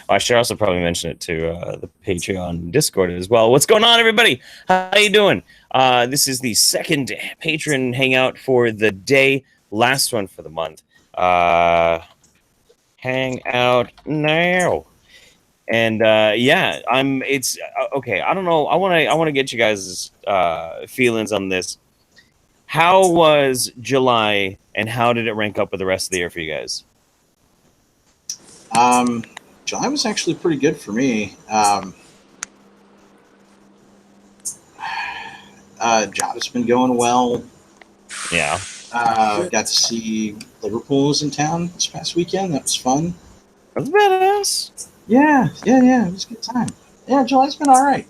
I should also probably mention it to the Patreon Discord as well. What's going on, everybody? How you doing? This is the second patron hangout for the day, last one for the month. Hang out now. And yeah, it's okay. I don't know. I want to get you guys' feelings on this. How was July, and how did it rank up with the rest of the year for you guys? July was actually pretty good for me. Job's been going well. Yeah. Got to see Liverpool was in town this past weekend. That was fun. That's badass. Yeah. It was a good time. Yeah, July's been all right.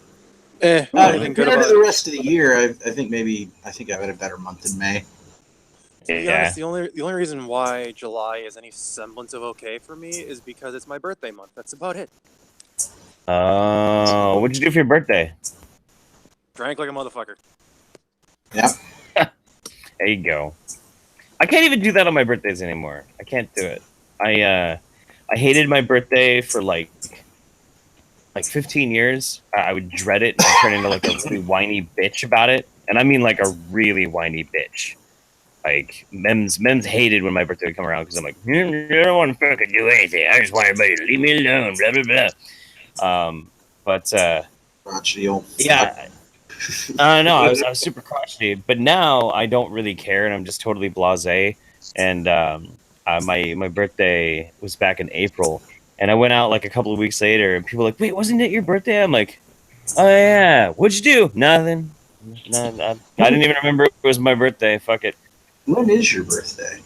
Compared to the rest of the year, I think I've had a better month in May. To be honest, the only reason why July is any semblance of okay for me is because it's my birthday month. That's about it. Oh, what'd you do for your birthday? Drank like a motherfucker. Yep. There you go. I can't even do that on my birthdays anymore. I can't do it. I hated my birthday for like 15 years. I would dread it and I'd turn into like a really whiny bitch about it. And I mean like a really whiny bitch. Like, Mems hated when my birthday would come around because I'm like, I don't want to fucking do anything. I just want everybody to leave me alone, blah, blah, blah. Crotchety old yeah. No, I was super crotchety. But now I don't really care, and I'm just totally blasé. And my birthday was back in April. And I went out like a couple of weeks later, and people were like, wait, wasn't it your birthday? I'm like, oh, yeah. What'd you do? Nothing. No, I didn't even remember it was my birthday. Fuck it. When is your birthday?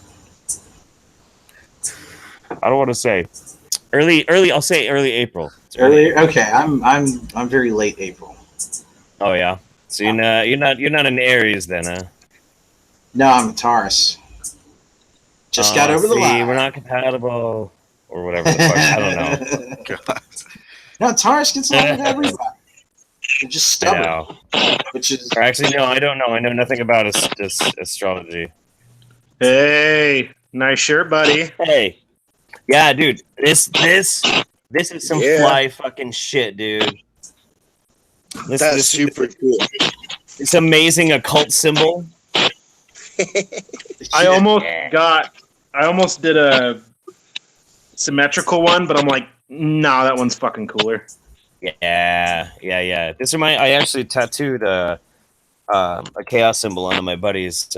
I don't want to say. Early. I'll say early April. Early. Okay, I'm very late April. Oh yeah. So you're not an Aries then, huh? No, I'm a Taurus. Just got over the line. We're not compatible, or whatever the fuck. I don't know. God. No, Taurus gets along with everybody. They're just stubborn. Which is. Or actually, no, I don't know. I know nothing about astrology. Hey, nice shirt, buddy. Hey, yeah, dude. This is some fly fucking shit, dude. That's super cool. It's amazing occult symbol. I almost did a symmetrical one, but I'm like, nah, that one's fucking cooler. Yeah. I actually tattooed a chaos symbol onto my buddy's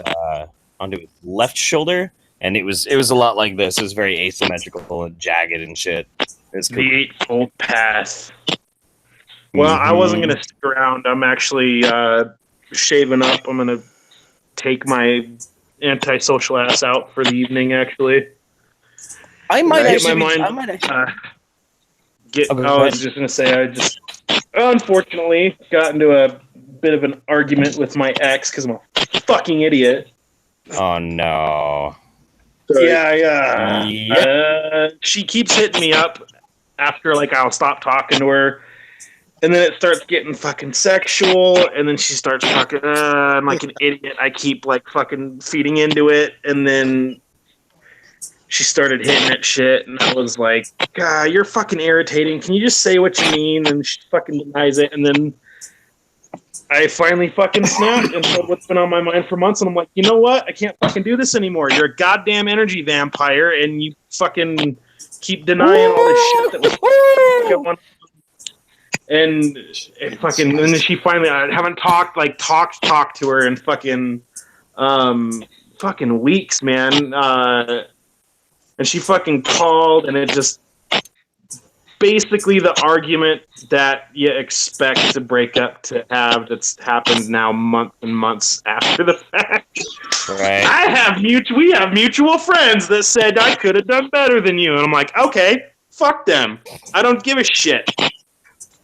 onto his left shoulder, and it was a lot like this. It was very asymmetrical and jagged and shit. It's cool. The Eightfold Path. Well, I wasn't gonna stick around. I'm actually shaving up. I'm gonna take my antisocial ass out for the evening. Actually, I was just gonna say I just unfortunately got into a bit of an argument with my ex because I'm a fucking idiot. Oh no. Yeah. She keeps hitting me up after like I'll stop talking to her, and then it starts getting fucking sexual, and then she starts talking. I'm like an idiot. I keep like fucking feeding into it, and then she started hitting at shit, and I was like, God, you're fucking irritating. Can you just say what you mean? And she fucking denies it, and then I finally fucking snapped and said what's been on my mind for months, and I'm like, you know what? I can't fucking do this anymore. You're a goddamn energy vampire, and you fucking keep denying all this shit that was going on. And then she finally, I haven't talked to her in fucking weeks, man. And she fucking called, and it just basically the argument that you expect to break up to have that's happened now months and months after the fact. Right. We have mutual friends that said I could have done better than you, and I'm like, okay, fuck them. I don't give a shit.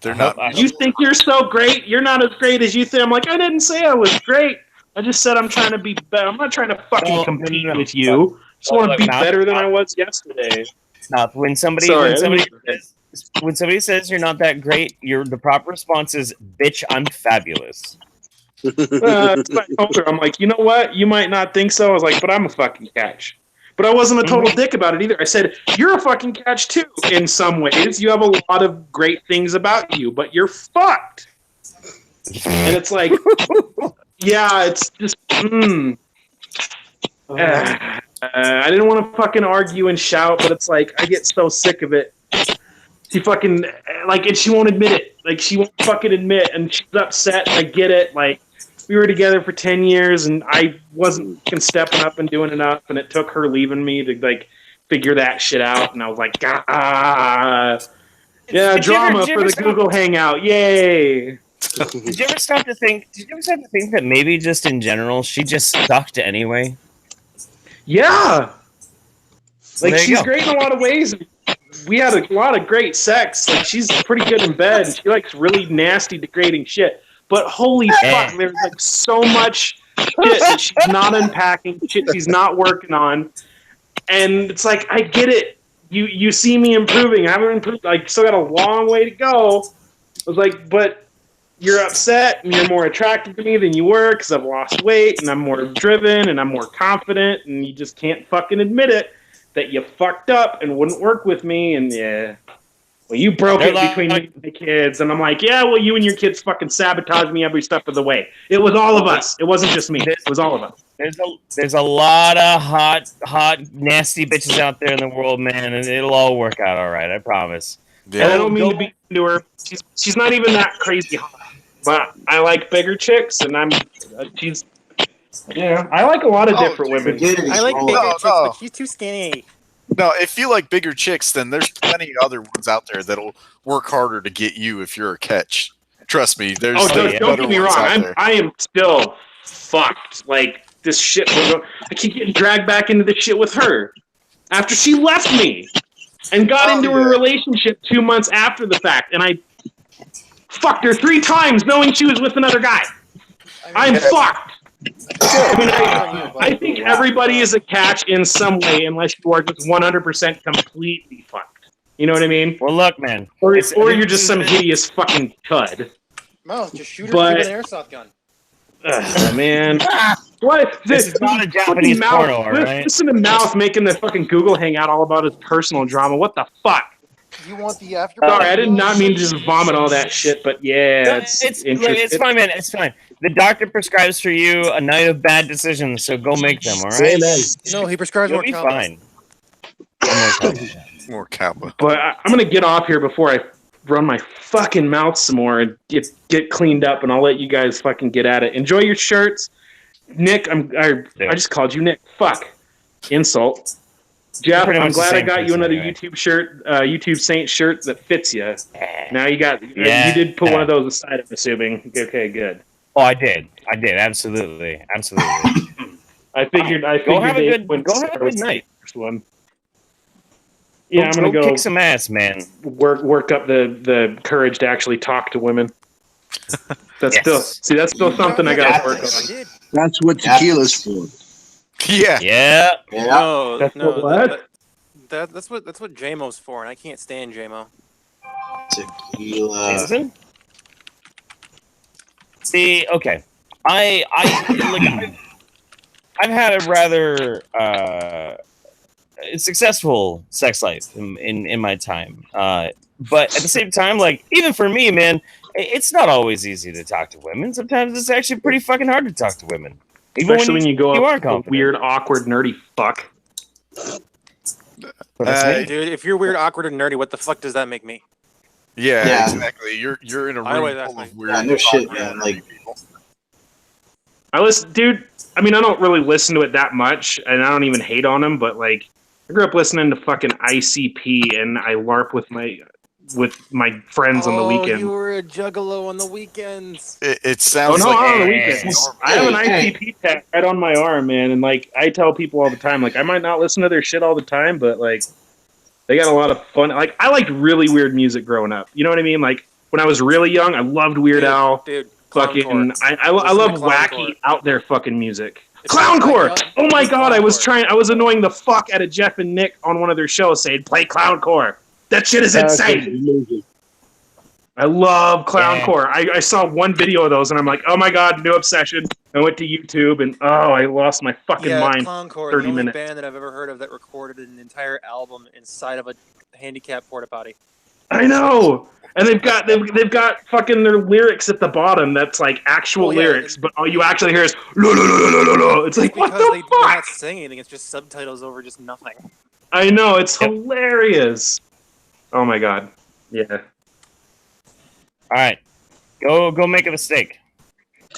They're not. You think you're so great? You're not as great as you think. I'm like, I didn't say I was great. I just said I'm trying to be better. I'm not trying to fucking compete with you. I just want to be better than I was yesterday. When somebody says you're not that great, the proper response is, bitch, I'm fabulous. I told her, I'm like, you know what? You might not think so. I was like, but I'm a fucking catch. But I wasn't a total dick about it either. I said, you're a fucking catch too. In some ways, you have a lot of great things about you, but you're fucked. And it's like, yeah, it's just, I didn't want to fucking argue and shout, but it's like, I get so sick of it. She fucking, like, and she won't admit it. Like, she won't fucking admit, and she's upset, I get it. Like, we were together for 10 years, and I wasn't fucking stepping up and doing enough, and it took her leaving me to, like, figure that shit out, and I was like, yeah, drama for the Google Hangout, yay! Did you ever stop to think that maybe just in general she just sucked anyway? Yeah, like she's great in a lot of ways. We had a lot of great sex. Like she's pretty good in bed. She likes really nasty, degrading shit. But holy fuck, there's like so much shit that she's not unpacking, shit she's not working on, and it's like I get it. You see me improving. I haven't improved. Like still got a long way to go. I was like, but. You're upset and you're more attractive to me than you were because I've lost weight and I'm more driven and I'm more confident and you just can't fucking admit it that you fucked up and wouldn't work with me and well, you broke it between me and the kids and I'm like, yeah, well, you and your kids fucking sabotaged me every step of the way. It was all of us. It wasn't just me. It was all of us. There's a lot of hot, nasty bitches out there in the world, man, and it'll all work out all right. I promise. Yeah. And I don't mean to be into her. She's not even that crazy hot. But I like bigger chicks, and she's, I like a lot of different women. I like bigger chicks, but she's too skinny. No, if you like bigger chicks, then there's plenty of other ones out there that'll work harder to get you if you're a catch. Trust me, there's don't get me wrong. I am still fucked. Like, this shit, I keep getting dragged back into this shit with her. After she left me and got into a relationship 2 months after the fact, and I fucked her 3 times knowing she was with another guy. I'm fucked. I think everybody is a catch in some way unless you are just 100% completely fucked. You know what I mean? Well, look, man. Or you're just some hideous fucking tud. No, just shoot her with an airsoft gun. Man. What? This is not a Japanese porno, alright? Listen to Mouth making the fucking Google Hangout all about his personal drama. What the fuck? You want the after? Sorry, I did not mean to just vomit all that shit, but yeah, it's fine, man. It's fine. The doctor prescribes for you a night of bad decisions, so go make them. All right? No, he prescribes You'll more. Be fine. More Kappa. But I'm gonna get off here before I run my fucking mouth some more and get cleaned up, and I'll let you guys fucking get at it. Enjoy your shirts, Nick. I just called you Nick. Fuck, insult. Jeff, I'm glad I got you another YouTube shirt, YouTube Saint shirt that fits you. Now you did put one of those aside, I'm assuming. Okay, good. Oh, I did, absolutely. I figured go have a good night. First one. Yeah, I'm gonna go kick some ass, man. Work up the courage to actually talk to women. That's still something I got to work on. That's what tequila's for. Yeah. No, that's what? That's what JMO's for, and I can't stand JMO. Tequila. See, okay, I've had a rather successful sex life in my time, but at the same time, like even for me, man, it's not always easy to talk to women. Sometimes it's actually pretty fucking hard to talk to women. Especially when you go up a weird, awkward, nerdy fuck. Dude, if you're weird, awkward, and nerdy, what the fuck does that make me? Yeah. Exactly. You're in a room full of weird. Yeah, no shit, man. Like, I listen, dude. I mean, I don't really listen to it that much, and I don't even hate on them. But like, I grew up listening to fucking ICP, and I LARP with my friends on the weekend. You were a juggalo on the weekends. It sounds not like on the weekends. I have an ICP tag right on my arm, man, and like I tell people all the time, like I might not listen to their shit all the time, but like they got a lot of fun. Like I liked really weird music growing up. You know what I mean? Like when I was really young, I loved Weird Al. Dude, fucking, I love wacky out there fucking music. Clowncore! Oh my god, I was annoying the fuck out of Jeff and Nick on one of their shows saying play Clowncore. That shit is insane. I love Clowncore. I saw one video of those and I'm like, oh my god, new obsession. I went to YouTube and I lost my fucking mind. Concord, 30 the only minutes. band that I've ever heard of that recorded an entire album inside of a handicapped porta potty. I know, and they've got fucking their lyrics at the bottom. That's like actual lyrics, but all you actually hear is lo lo lo lo lo lo. It's like what the fuck? They're not saying anything. It's just subtitles over just nothing. I know, it's hilarious. Oh my god, yeah. All right, go make a mistake.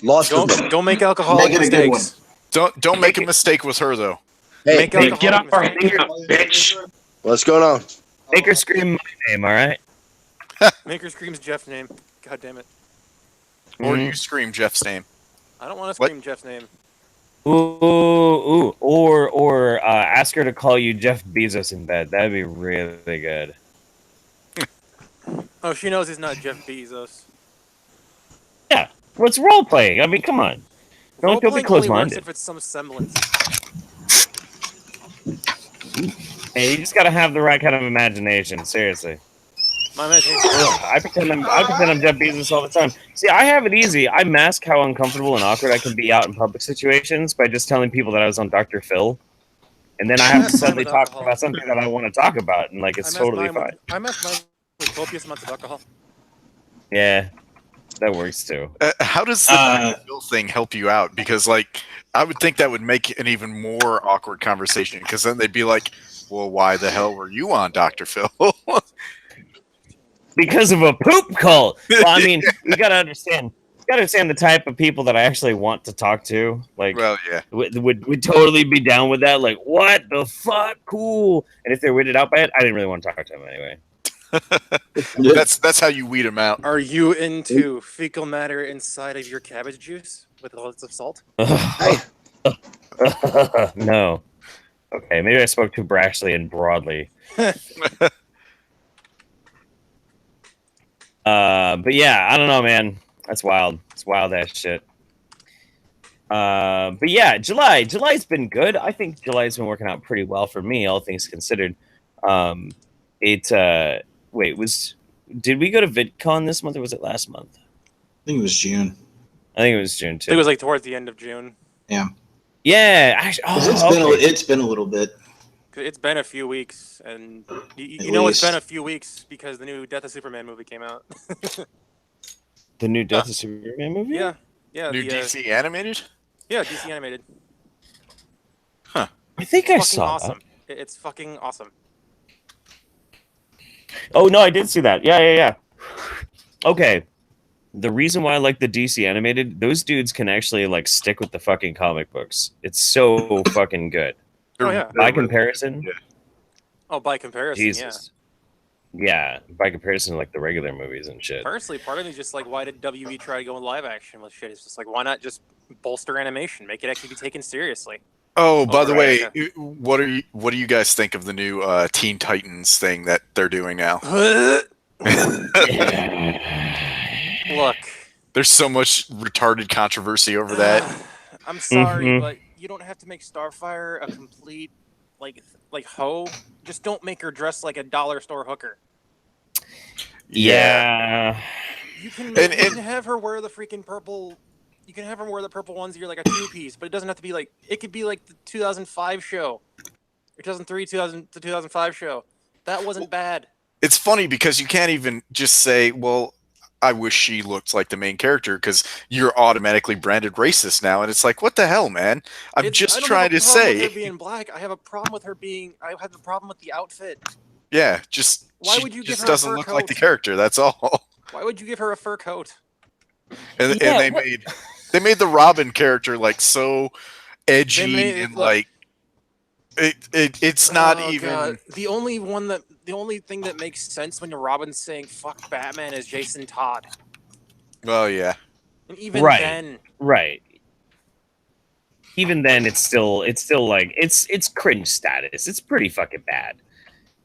Don't make alcoholic mistakes. Don't make a mistake with her though. Hey, get off our hangout, bitch. What's going on? Make her scream my name, all right? Make her scream Jeff's name. God damn it. Or you scream Jeff's name. I don't want to scream Jeff's name. Ooh. Or ask her to call you Jeff Bezos in bed. That'd be really good. Oh, she knows he's not Jeff Bezos. Yeah. What's role playing? I mean, come on. Don't be close-minded. If it's some semblance. Hey, you just gotta have the right kind of imagination. Seriously. My imagination. I pretend I'm Jeff Bezos all the time. See, I have it easy. I mask how uncomfortable and awkward I can be out in public situations by just telling people that I was on Dr. Phil, and then I have to suddenly talk about something that I want to talk about, and like it's totally fine. I mask mine with copious amounts of alcohol. Yeah, that works too. How does the Dr. Phil thing help you out? Because like I would think that would make an even more awkward conversation. Because then they'd be like, "Well, why the hell were you on Dr. Phil?" Because of a poop cult. Well, I mean, you gotta understand. You gotta understand the type of people that I actually want to talk to. Like, well, yeah, would totally be down with that. Like, what the fuck? Cool. And if they're weirded out by it, I didn't really want to talk to them anyway. that's how you weed them out. Are you into fecal matter inside of your cabbage juice with lots of salt? No. Okay, maybe I spoke too brashly and broadly. But yeah, I don't know, man. That's wild. It's wild ass shit. But yeah, July's been good. I think July's been working out pretty well for me, all things considered. Did we go to VidCon this month or was it last month? I think it was June. I think it was June too. It was like towards the end of June. Yeah. Yeah, actually, it's been a little bit. It's been a few weeks, and you know it's been a few weeks because the new Death of Superman movie came out. The new Death of Superman movie? Yeah. New DC animated? Yeah, DC animated. Huh. I think I saw awesome. It's fucking awesome. Oh, no, I did see that. Yeah. Okay. The reason why I like the DC animated, those dudes can actually, like, stick with the fucking comic books. It's so fucking good. Oh, yeah. By comparison? Yeah. Oh, by comparison, Jesus. Yeah, by comparison to, like, the regular movies and shit. Personally, part of me is just like, why did WB try to go in live action with shit? It's just like, why not just bolster animation? Make it actually be taken seriously. Oh, by the way, what do you guys think of the new Teen Titans thing that they're doing now? Look. There's so much retarded controversy over that. I'm sorry, but you don't have to make Starfire a complete, like hoe. Just don't make her dress like a dollar store hooker. Yeah. You can have her wear the freaking purple. You can have her wear the purple onesie like a two-piece, but it doesn't have to be like. It could be like the 2005 show, or 2003, 2005 show. That wasn't bad. It's funny because you can't even just say, well, I wish she looked like the main character because you're automatically branded racist now. And it's like, what the hell, man? I'm just trying to say. With her being black. I have a problem with her being. I have a problem with the outfit. Yeah, just why would you give her doesn't look like the character. That's all. Why would you give her a fur coat? And they made the Robin character like so edgy and like it's not even God. The only thing that makes sense when Robin's saying "fuck Batman" is Jason Todd. Oh yeah. And even then, even then, it's still like it's cringe status. It's pretty fucking bad.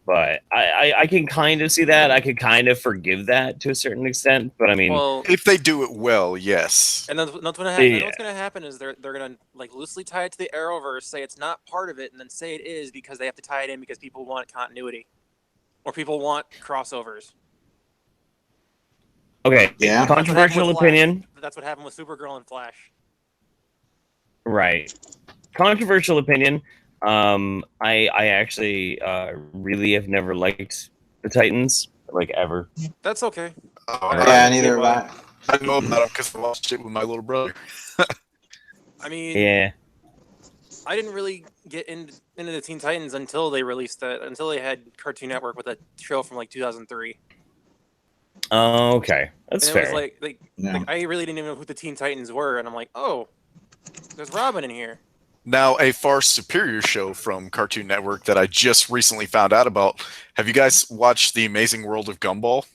But I can kind of see that. I could kind of forgive that to a certain extent. But I mean, if they do it well, yes. And then what's going to happen is they're going to like loosely tie it to the Arrowverse, say it's not part of it, and then say it is because they have to tie it in because people want continuity or people want crossovers. Okay. Yeah. Controversial opinion. That's what happened with Supergirl and Flash. Right. Controversial opinion. I actually really have never liked the Titans, like, ever. That's okay. Yeah, neither have I. I know about them because I watched it with my little brother. I mean, Yeah. I didn't really get into the Teen Titans until they released that, until they had Cartoon Network with a show from like 2003. Oh, okay. That's And it fair. was like I really didn't even know who the Teen Titans were, and I'm like, oh, there's Robin in here. Now, a far superior show from Cartoon Network that I just recently found out about. Have you guys watched The Amazing World of Gumball?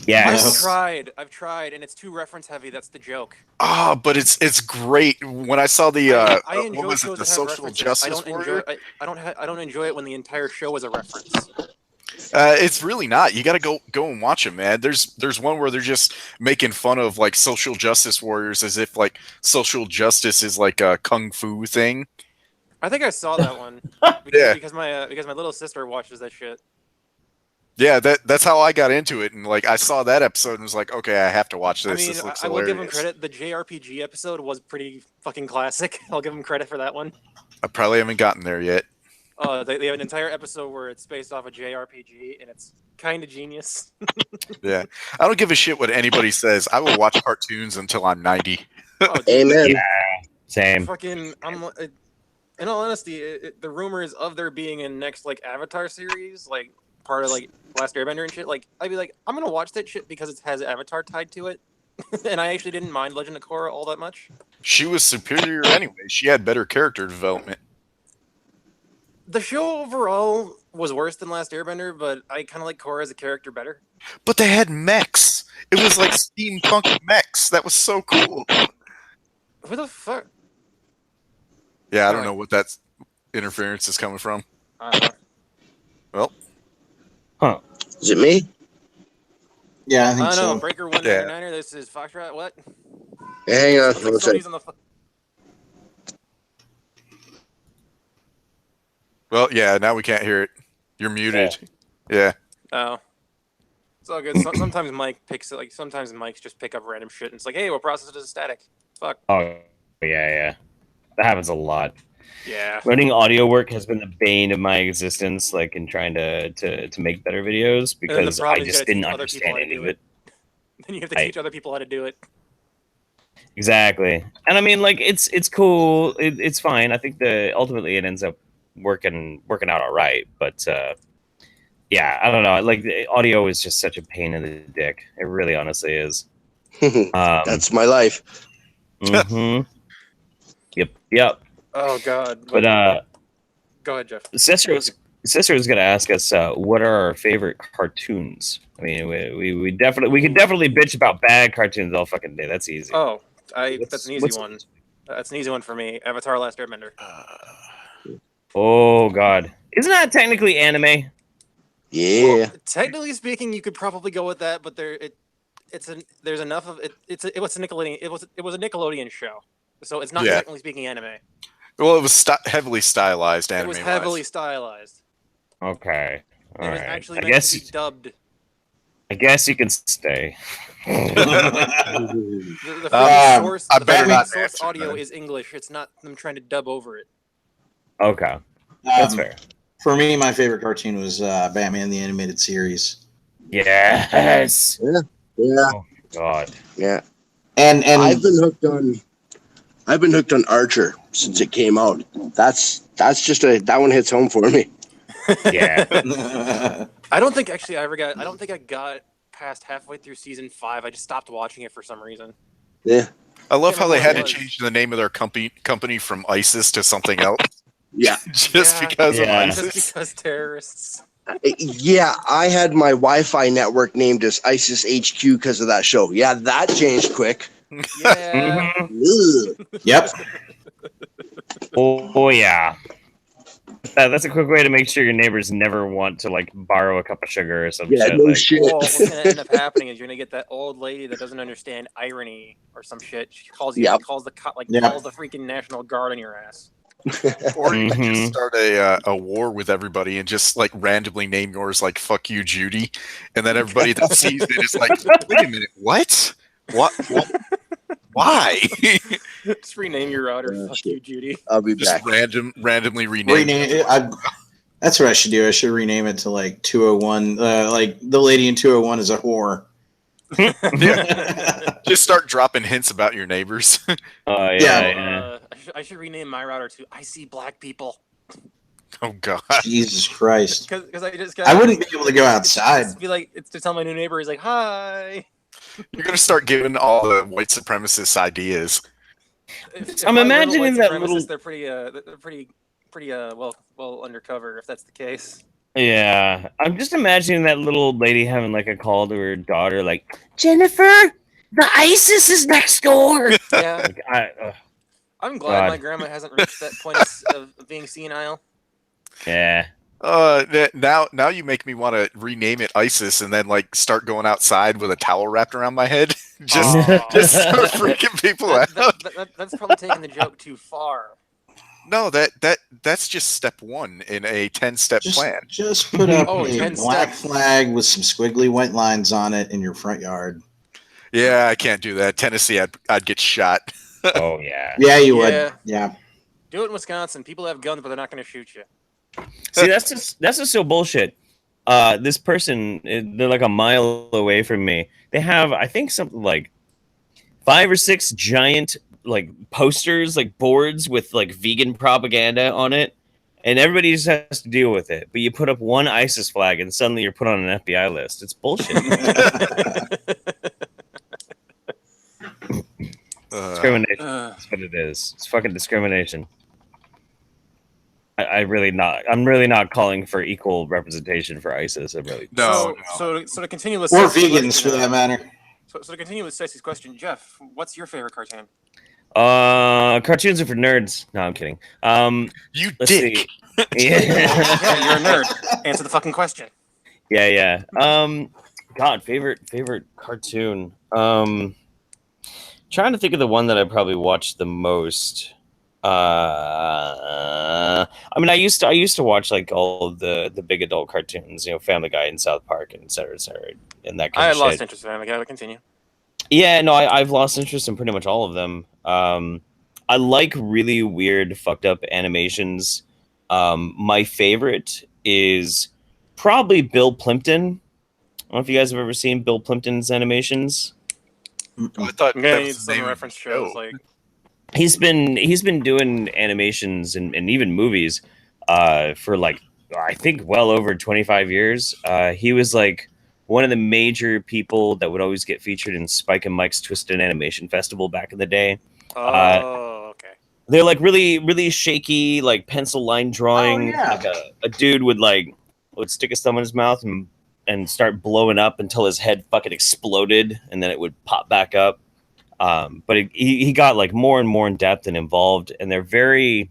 Yes. I've tried, and it's too reference heavy. That's the joke. Ah, but it's great. When I saw the I what enjoy was shows it, the that have Social references. Justice Warrior? I don't enjoy it when the entire show is a reference. It's really not. You got to go and watch it, man. There's one where they're just making fun of like social justice warriors as if like social justice is like a kung fu thing. I think I saw that one Yeah. because my little sister watches that shit. Yeah, that's how I got into it, and like I saw that episode and was like, okay, I have to watch this. I mean, This looks I will hilarious. give him credit. The JRPG episode was pretty fucking classic. I'll give him credit for that one. I probably haven't gotten there yet. They have an entire episode where it's based off a JRPG, and it's kind of genius. Yeah, I don't give a shit what anybody says. I will watch cartoons until I'm 90. Oh, dude, Amen. Yeah. Same. fucking, in all honesty, the rumors of there being a next like Avatar series, like part of like Last Airbender and shit, like I'd be like, I'm gonna watch that shit because it has Avatar tied to it, and I actually didn't mind Legend of Korra all that much. She was superior anyway. She had better character development. The show overall was worse than Last Airbender, but I kind of like Korra as a character better. But they had mechs. It was like steampunk mechs. That was so cool. Who the fuck? Yeah, I don't know what that interference is coming from. I don't know. Well, Huh. Is it me? Yeah, I think I so. know. Breaker 199er. This is Foxtrot. What? Hey, hang on. Looks like One second. Sony's on the well, yeah. Now we can't hear it. You're muted. Yeah. Oh. It's all good. Sometimes Mike picks it. Like sometimes mics just pick up random shit, and it's like, hey, we'll process it as static. Fuck. Oh, yeah. That happens a lot. Yeah. Running audio work has been the bane of my existence, like in trying to make better videos, And then the because I problem is you just gotta didn't teach other people understand how to any do of it. Then you have to teach other people how to do it. Exactly. And I mean, like, it's cool. It's fine. I think ultimately it ends up working out all right. But yeah, I don't know. Like, the audio is just such a pain in the dick. It really, honestly is. That's my life. Mhm. Yep. Oh God. But Go ahead, Jeff. Sister was gonna ask us what are our favorite cartoons. I mean, we could definitely bitch about bad cartoons all fucking day. That's easy. Oh, that's an easy What's- one. That's an easy one for me. Avatar: Last Airbender. Oh God, isn't that technically anime? Yeah. Well, technically speaking, you could probably go with that, but there's enough of it. It was a Nickelodeon show, so it's not Yeah. technically speaking anime. Well, it was heavily stylized anime. It was heavily stylized. Okay, all It was right. actually I meant guess to be dubbed. I guess you can stay. The fucking source, I the better fucking not source answer audio that. is English. It's not them trying to dub over it. Okay, that's fair. For me, my favorite cartoon was Batman the Animated Series. Yes. Yeah. Oh God. Yeah. And I've been hooked on Archer since it came out. That's just that one hits home for me. Yeah. I don't think actually I ever got. I don't think I got past halfway through season 5. I just stopped watching it for some reason. Yeah. I love how they had to was. change the name of their company from ISIS to something else. Yeah. Just Yeah. because of Yeah. ISIS. Just because terrorists. Yeah, I had my Wi-Fi network named as ISIS HQ because of that show. Yeah, that changed quick. Yeah. Mhm. Ugh. Yep. Oh yeah. That's a quick way to make sure your neighbors never want to like borrow a cup of sugar or some Yeah, shit. no like, shit. Well, what's gonna end up happening is you're gonna get that old lady that doesn't understand irony or some shit. She calls you, Yep. calls the Yep. calls the freaking National Guard on your ass. Or you could Mhm. just start a war with everybody and just like randomly name yours like "fuck you, Judy," and then everybody that sees it is like, "Wait a minute, what? What? Why? Just rename your router. Fuck shit. you, Judy. I'll be Just back. randomly rename. That's what I should do. I should rename it to like 201. Like the lady in 201 is a whore. Yeah. Just start dropping hints about your neighbors. I should rename my router to I see black people. Oh God. Jesus Christ. Because I wouldn't be able to go outside. It's to tell my new neighbor, he's like, hi. You're gonna start giving all the white supremacists ideas. If I'm my imagining little white that little. supremacists, they're pretty well undercover, if that's the case. Yeah, I'm just imagining that little lady having like a call to her daughter, like, Jennifer, the ISIS is next door. Yeah. Like, I'm glad God. my grandma hasn't reached that point of being senile. yeah. Now you make me want to rename it ISIS and then like start going outside with a towel wrapped around my head, just start freaking people out. That's probably taking the joke too far. No, that's just step one in a 10-step plan. Just put up a 10 black steps. flag with some squiggly white lines on it in your front yard. Yeah, I can't do that. Tennessee, I'd get shot. Oh yeah. Yeah, you would. Yeah. Do it in Wisconsin. People have guns, but they're not going to shoot you. See, that's just so bullshit. This person, they're like a mile away from me. They have, I think, something like 5 or 6 giant like posters, like boards with like vegan propaganda on it, and everybody just has to deal with it. But you put up one ISIS flag, and suddenly you're put on an FBI list. It's bullshit. Discrimination. That's what it is. It's fucking discrimination. I'm really not calling for equal representation for ISIS. I'm really No. So to continue with Or Ceci's vegans, question, for that matter. So to continue with Ceci's question, Jeff, what's your favorite cartoon? Cartoons are for nerds. No, I'm kidding. You Let's dick. see. Yeah. Yeah, you're a nerd. Answer the fucking question. Yeah. God, favorite cartoon. Trying to think of the one that I probably watched the most. I mean, I used to watch like all of the big adult cartoons, you know, Family Guy and South Park and et cetera, and that kind I of shit. lost interest in Family Guy, but continue. Yeah, no, I've lost interest in pretty much all of them. I like really weird, fucked up animations. My favorite is probably Bill Plimpton. I don't know if you guys have ever seen Bill Plimpton's animations. I thought I'm that gonna need was the some name of reference the shows show. like He's been doing animations and even movies for like I think well over 25 years. He was like one of the major people that would always get featured in Spike and Mike's Twisted Animation Festival back in the day. okay. They're like really shaky, like pencil line drawing. Oh, yeah. Like a dude would stick his thumb in his mouth and start blowing up until his head fucking exploded, and then it would pop back up. But he got like more and more in depth and involved, and they're very,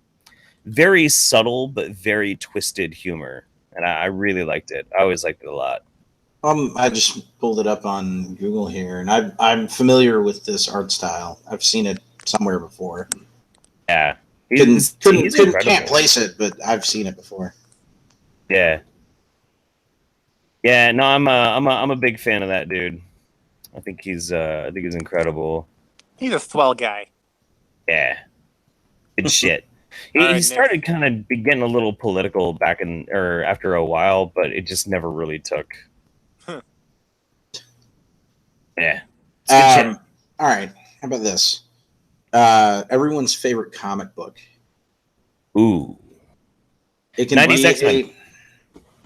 very subtle but very twisted humor, and I really liked it. I always liked it a lot. I just pulled it up on Google here, and I'm familiar with this art style. I've seen it somewhere before. Yeah, He's incredible. can't place it, but I've seen it before. Yeah. No, I'm a big fan of that dude. I think he's incredible. He's a swell guy. Yeah, good shit. All right, He Nick. started kind of getting a little political after a while, but it just never really took. Yeah. It's good shit. All right. How about this? Everyone's favorite comic book. Ooh. It can 90s be X-Men.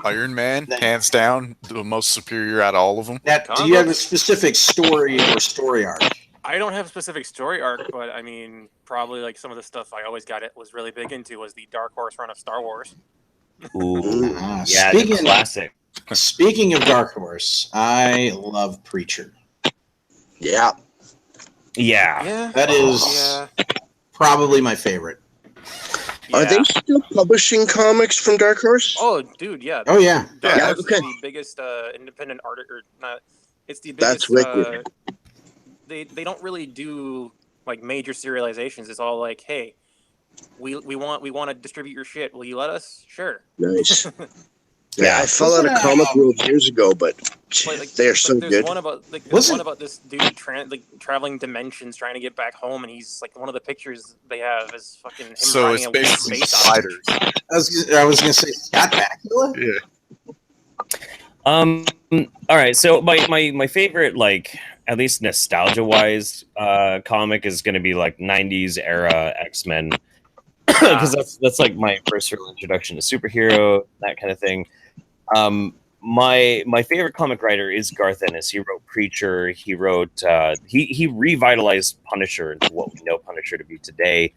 Iron Man, hands down, the most superior out of all of them. Do you have a specific story or story arc? I don't have a specific story arc, but I mean, probably like some of the stuff I always was really big into was the Dark Horse run of Star Wars. Ooh. Yeah, the classic. Speaking of Dark Horse, I love Preacher. Yeah. Yeah. That is probably my favorite. Are they still publishing comics from Dark Horse? Oh, dude, yeah. Oh, yeah. Dark Yeah, Horse okay. is the biggest independent art, or not. It's the biggest. That's wicked. They don't really do like major serializations. It's all like, hey, we want to distribute your shit. Will you let us? Sure. Nice. Yeah, I fell out of comic world years ago, but They are so there's good. one about there's one about this dude traveling dimensions trying to get back home, and he's like one of the pictures they have is fucking him So riding it's a weird basically space spiders. I was gonna say Scott Bakula. Yeah. All right. So my favorite, like, at least nostalgia wise, comic is going to be like 90s era X-Men, because that's like my first real introduction to superhero, that kind of thing. My favorite comic writer is Garth Ennis. He wrote Preacher. He wrote he revitalized Punisher into what we know Punisher to be today.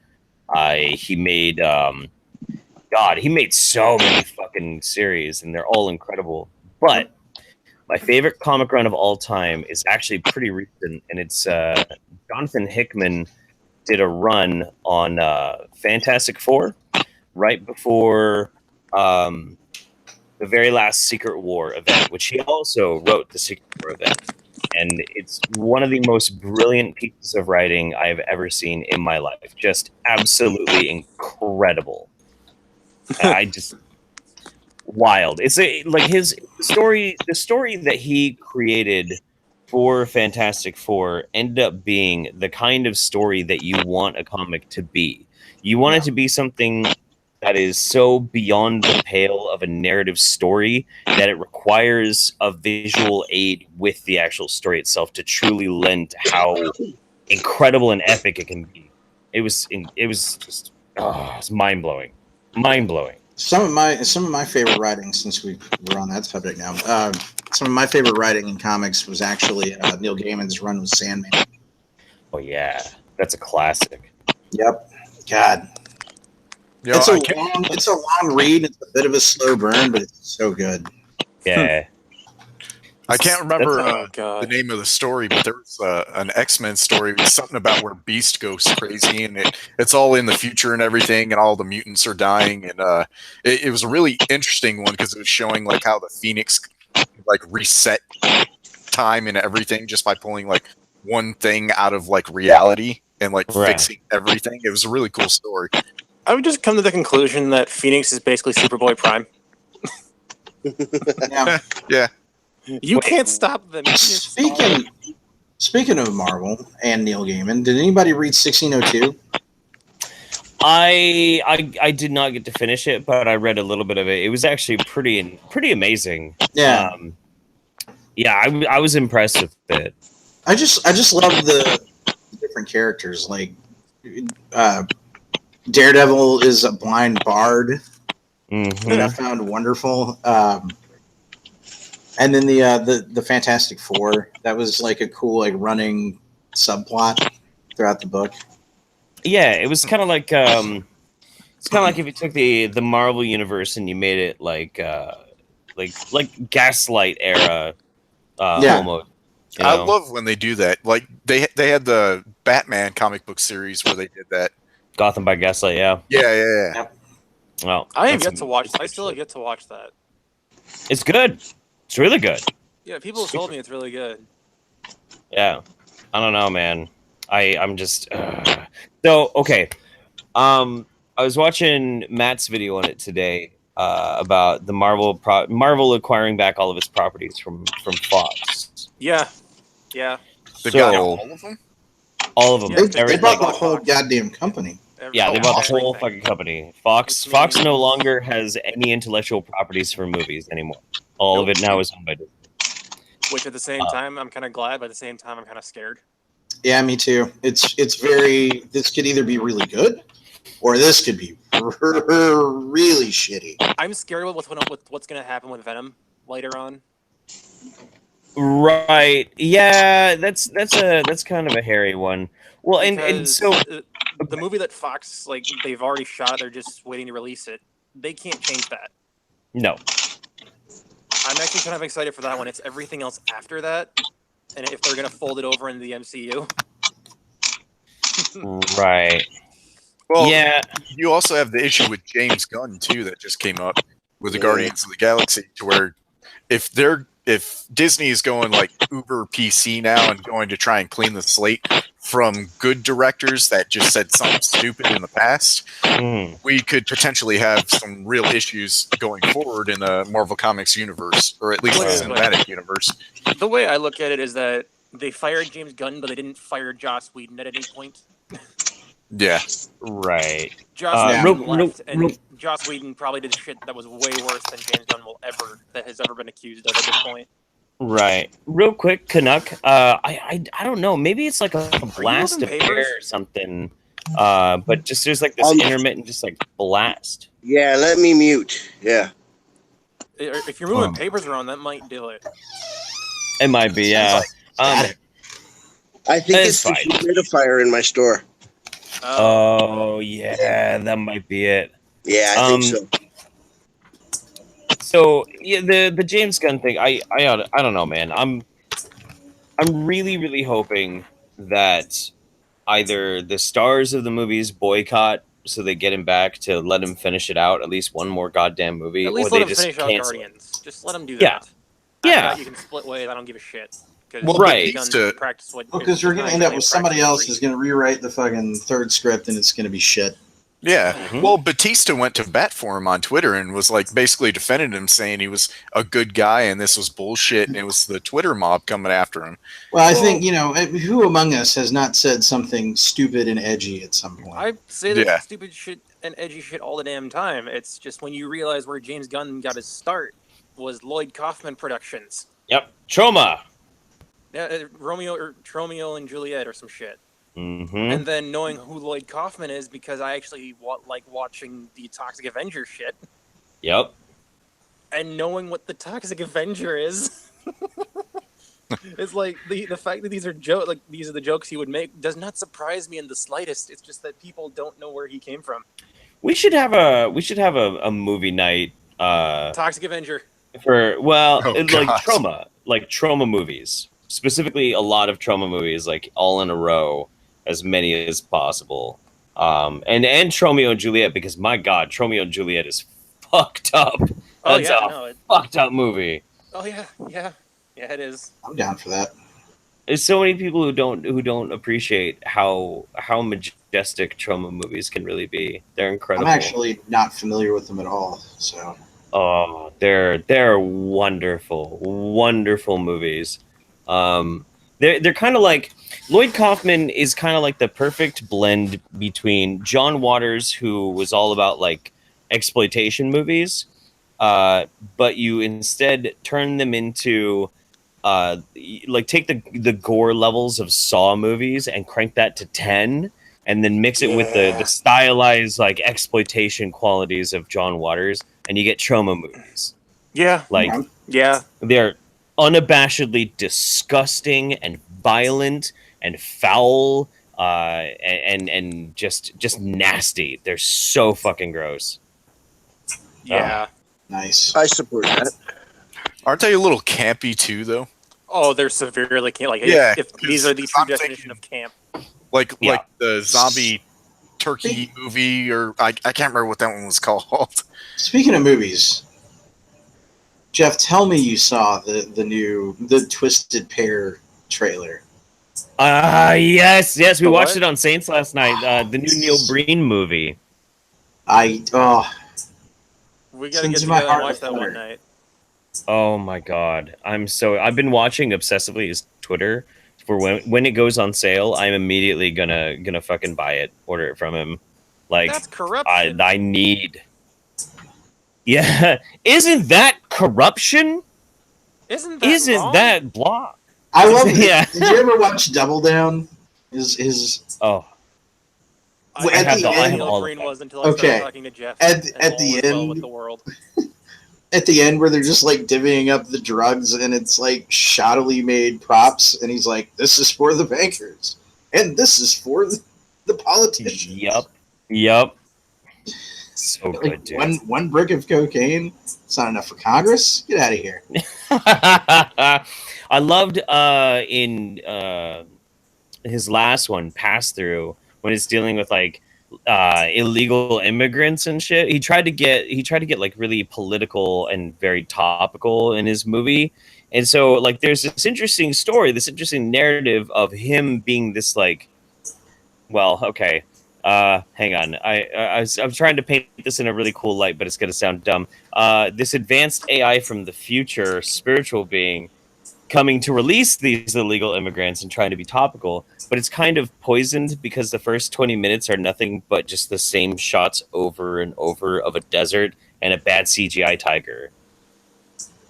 He made God, he made so many fucking series, and they're all incredible. But my favorite comic run of all time is actually pretty recent, and it's Jonathan Hickman did a run on Fantastic Four right before the very last Secret War event, which he also wrote the Secret War event. And it's one of the most brilliant pieces of writing I've ever seen in my life. Just absolutely incredible. I just wild. It's like his story, the story that he created for Fantastic Four ended up being the kind of story that you want a comic to be. You want it to be something that is so beyond the pale of a narrative story that it requires a visual aid with the actual story itself to truly lend to how incredible and epic it can be. It was just it's mind blowing. Some of my favorite writing, since we're on that subject now, some of my favorite writing in comics was actually Neil Gaiman's run with Sandman. Oh yeah, that's a classic. Yep. God. You know, It's a long read. It's a bit of a slow burn, but it's so good. Yeah. I can't remember God. the name of the story, but there was an X-Men story. It was something about where Beast goes crazy, and it's all in the future and everything, and all the mutants are dying. And it was a really interesting one because it was showing like how the Phoenix like reset time and everything just by pulling like one thing out of like reality and like fixing everything. It was a really cool story. I would just come to the conclusion that Phoenix is basically Superboy Prime. Yeah. Yeah. You can't stop them. Speaking of Marvel and Neil Gaiman, did anybody read 1602? I did not get to finish it, but I read a little bit of it. It was actually pretty amazing. Yeah. I was impressed with it. I just love the different characters. Like Daredevil is a blind bard, that I found wonderful. And then the Fantastic Four, that was like a cool like running subplot throughout the book. Yeah, it was kind of like it's kind of like if you took the Marvel universe and you made it like Gaslight era almost. You know? I love when they do that. Like they had the Batman comic book series where they did that. Gotham by Gaslight, yeah. Yeah. Well, I have yet to watch. I still have yet to watch that. It's good. It's really good. Yeah, people have told me it's really good. Yeah, I don't know, man. I'm just so okay. I was watching Matt's video on it today about the Marvel acquiring back all of its properties from Fox. Yeah. They've got all of them. All of them. Yeah, they bought the whole goddamn company. Yeah, they bought the whole fucking company. Fox no longer has any intellectual properties for movies anymore. All of it now is owned by Disney. Which at the same time, I'm kind of glad, but at the same time, I'm kind of scared. Yeah, me too. It's very. This could either be really good, or this could be really shitty. I'm scared with what's going to happen with Venom later on. Right. Yeah, that's kind of a hairy one. Well, and so the movie that Fox they've already shot, they're just waiting to release it. They can't change that. No. I'm actually kind of excited for that one. It's everything else after that, and if they're gonna fold it over into the MCU. Right. Well, yeah. You also have the issue with James Gunn too that just came up with the Guardians of the Galaxy, to where if they're if Disney is going like uber PC now and going to try and clean the slate from good directors that just said something stupid in the past, we could potentially have some real issues going forward in the Marvel Comics universe, or at least the cinematic universe. The way I look at it is that they fired James Gunn, but they didn't fire Joss Whedon at any point. Yeah. Right. Joss Whedon left, and Joss Whedon probably did shit that was way worse than James Gunn has ever been accused of at this point. Right. Real quick, Canuck. I don't know. Maybe it's like a blast of air or something. But just there's like this intermittent, just like blast. Yeah, let me mute. Yeah. If you're moving papers around, that might do it. It might be. Yeah. I think it's the humidifier in my store. Oh yeah, that might be it. Yeah, I think so. So yeah, the James Gunn thing, I don't know, man. I'm really hoping that either the stars of the movies boycott so they get him back to let him finish it out, at least one more goddamn movie, at least or let they him just finish out cancel Guardians. Just let him do that. Yeah. That, you can split ways. I don't give a shit. Well, right. Because we're going to end up with somebody else who's going to rewrite the fucking third script, and it's going to be shit. Yeah. Mm-hmm. Well, Batista went to bat for him on Twitter and was like basically defending him, saying he was a good guy and this was bullshit, and it was the Twitter mob coming after him. Well, I think, who among us has not said something stupid and edgy at some point? I say that stupid shit and edgy shit all the damn time. It's just when you realize where James Gunn got his start was Lloyd Kaufman Productions. Yep. Trauma. Yeah, Romeo and Juliet or some shit. Mm-hmm. And then knowing who Lloyd Kaufman is, because I actually like watching the Toxic Avenger shit. Yep. And knowing what the Toxic Avenger is, it's like the fact that these are the jokes he would make does not surprise me in the slightest. It's just that people don't know where he came from. We should have a movie night. Toxic Avenger. Like trauma movies. Specifically, a lot of trauma movies, like all in a row, as many as possible. And Romeo and Juliet, because my God, Romeo and Juliet is fucked up. That's fucked up movie. Oh yeah, it is. I'm down for that. There's so many people who don't appreciate how majestic trauma movies can really be. They're incredible. I'm actually not familiar with them at all, so. Oh, they're wonderful, wonderful movies. They're kind of like Lloyd Kaufman is kind of like the perfect blend between John Waters, who was all about like exploitation movies, but you instead turn them into like take the gore levels of Saw movies and crank that to 10, and then mix it with the stylized like exploitation qualities of John Waters, and you get trauma movies. Yeah, they're unabashedly disgusting and violent and foul, and just nasty. They're so fucking gross. Yeah, nice. I support that. Aren't they a little campy too, though? Oh, they're severely camp. Like, if these are the true definition of camp. Like the zombie turkey movie, or I can't remember what that one was called. Speaking of movies, Jeff, tell me you saw the Twisted Pair trailer. Yes, we watched it on Saints last night. The new Neil Breen movie. We gotta get together and watch that one night. Oh my God, I've been watching obsessively his Twitter for when it goes on sale. I'm immediately gonna fucking buy it, order it from him. Like, that's corruption. I need. Yeah, isn't that corruption? Isn't that block? I love it. Yeah. Did you ever watch Double Down? Oh. I have all Green was until I started talking to Jeff. At the end, with the world. At the end, where they're just like divvying up the drugs, and it's like shoddily made props, and he's like, "This is for the bankers, and this is for the politicians." Yep. So good, dude. One brick of cocaine. It's not enough for Congress. Get out of here. I loved in his last one, Pass Through, when he's dealing with like illegal immigrants and shit. He tried to get like really political and very topical in his movie, And so like there's this interesting story, this interesting narrative of him being this like, well, okay. Hang on. I'm trying to paint this in a really cool light, but it's going to sound dumb. This advanced AI from the future, spiritual being, coming to release these illegal immigrants and trying to be topical, but it's kind of poisoned because the first 20 minutes are nothing but just the same shots over and over of a desert and a bad CGI tiger.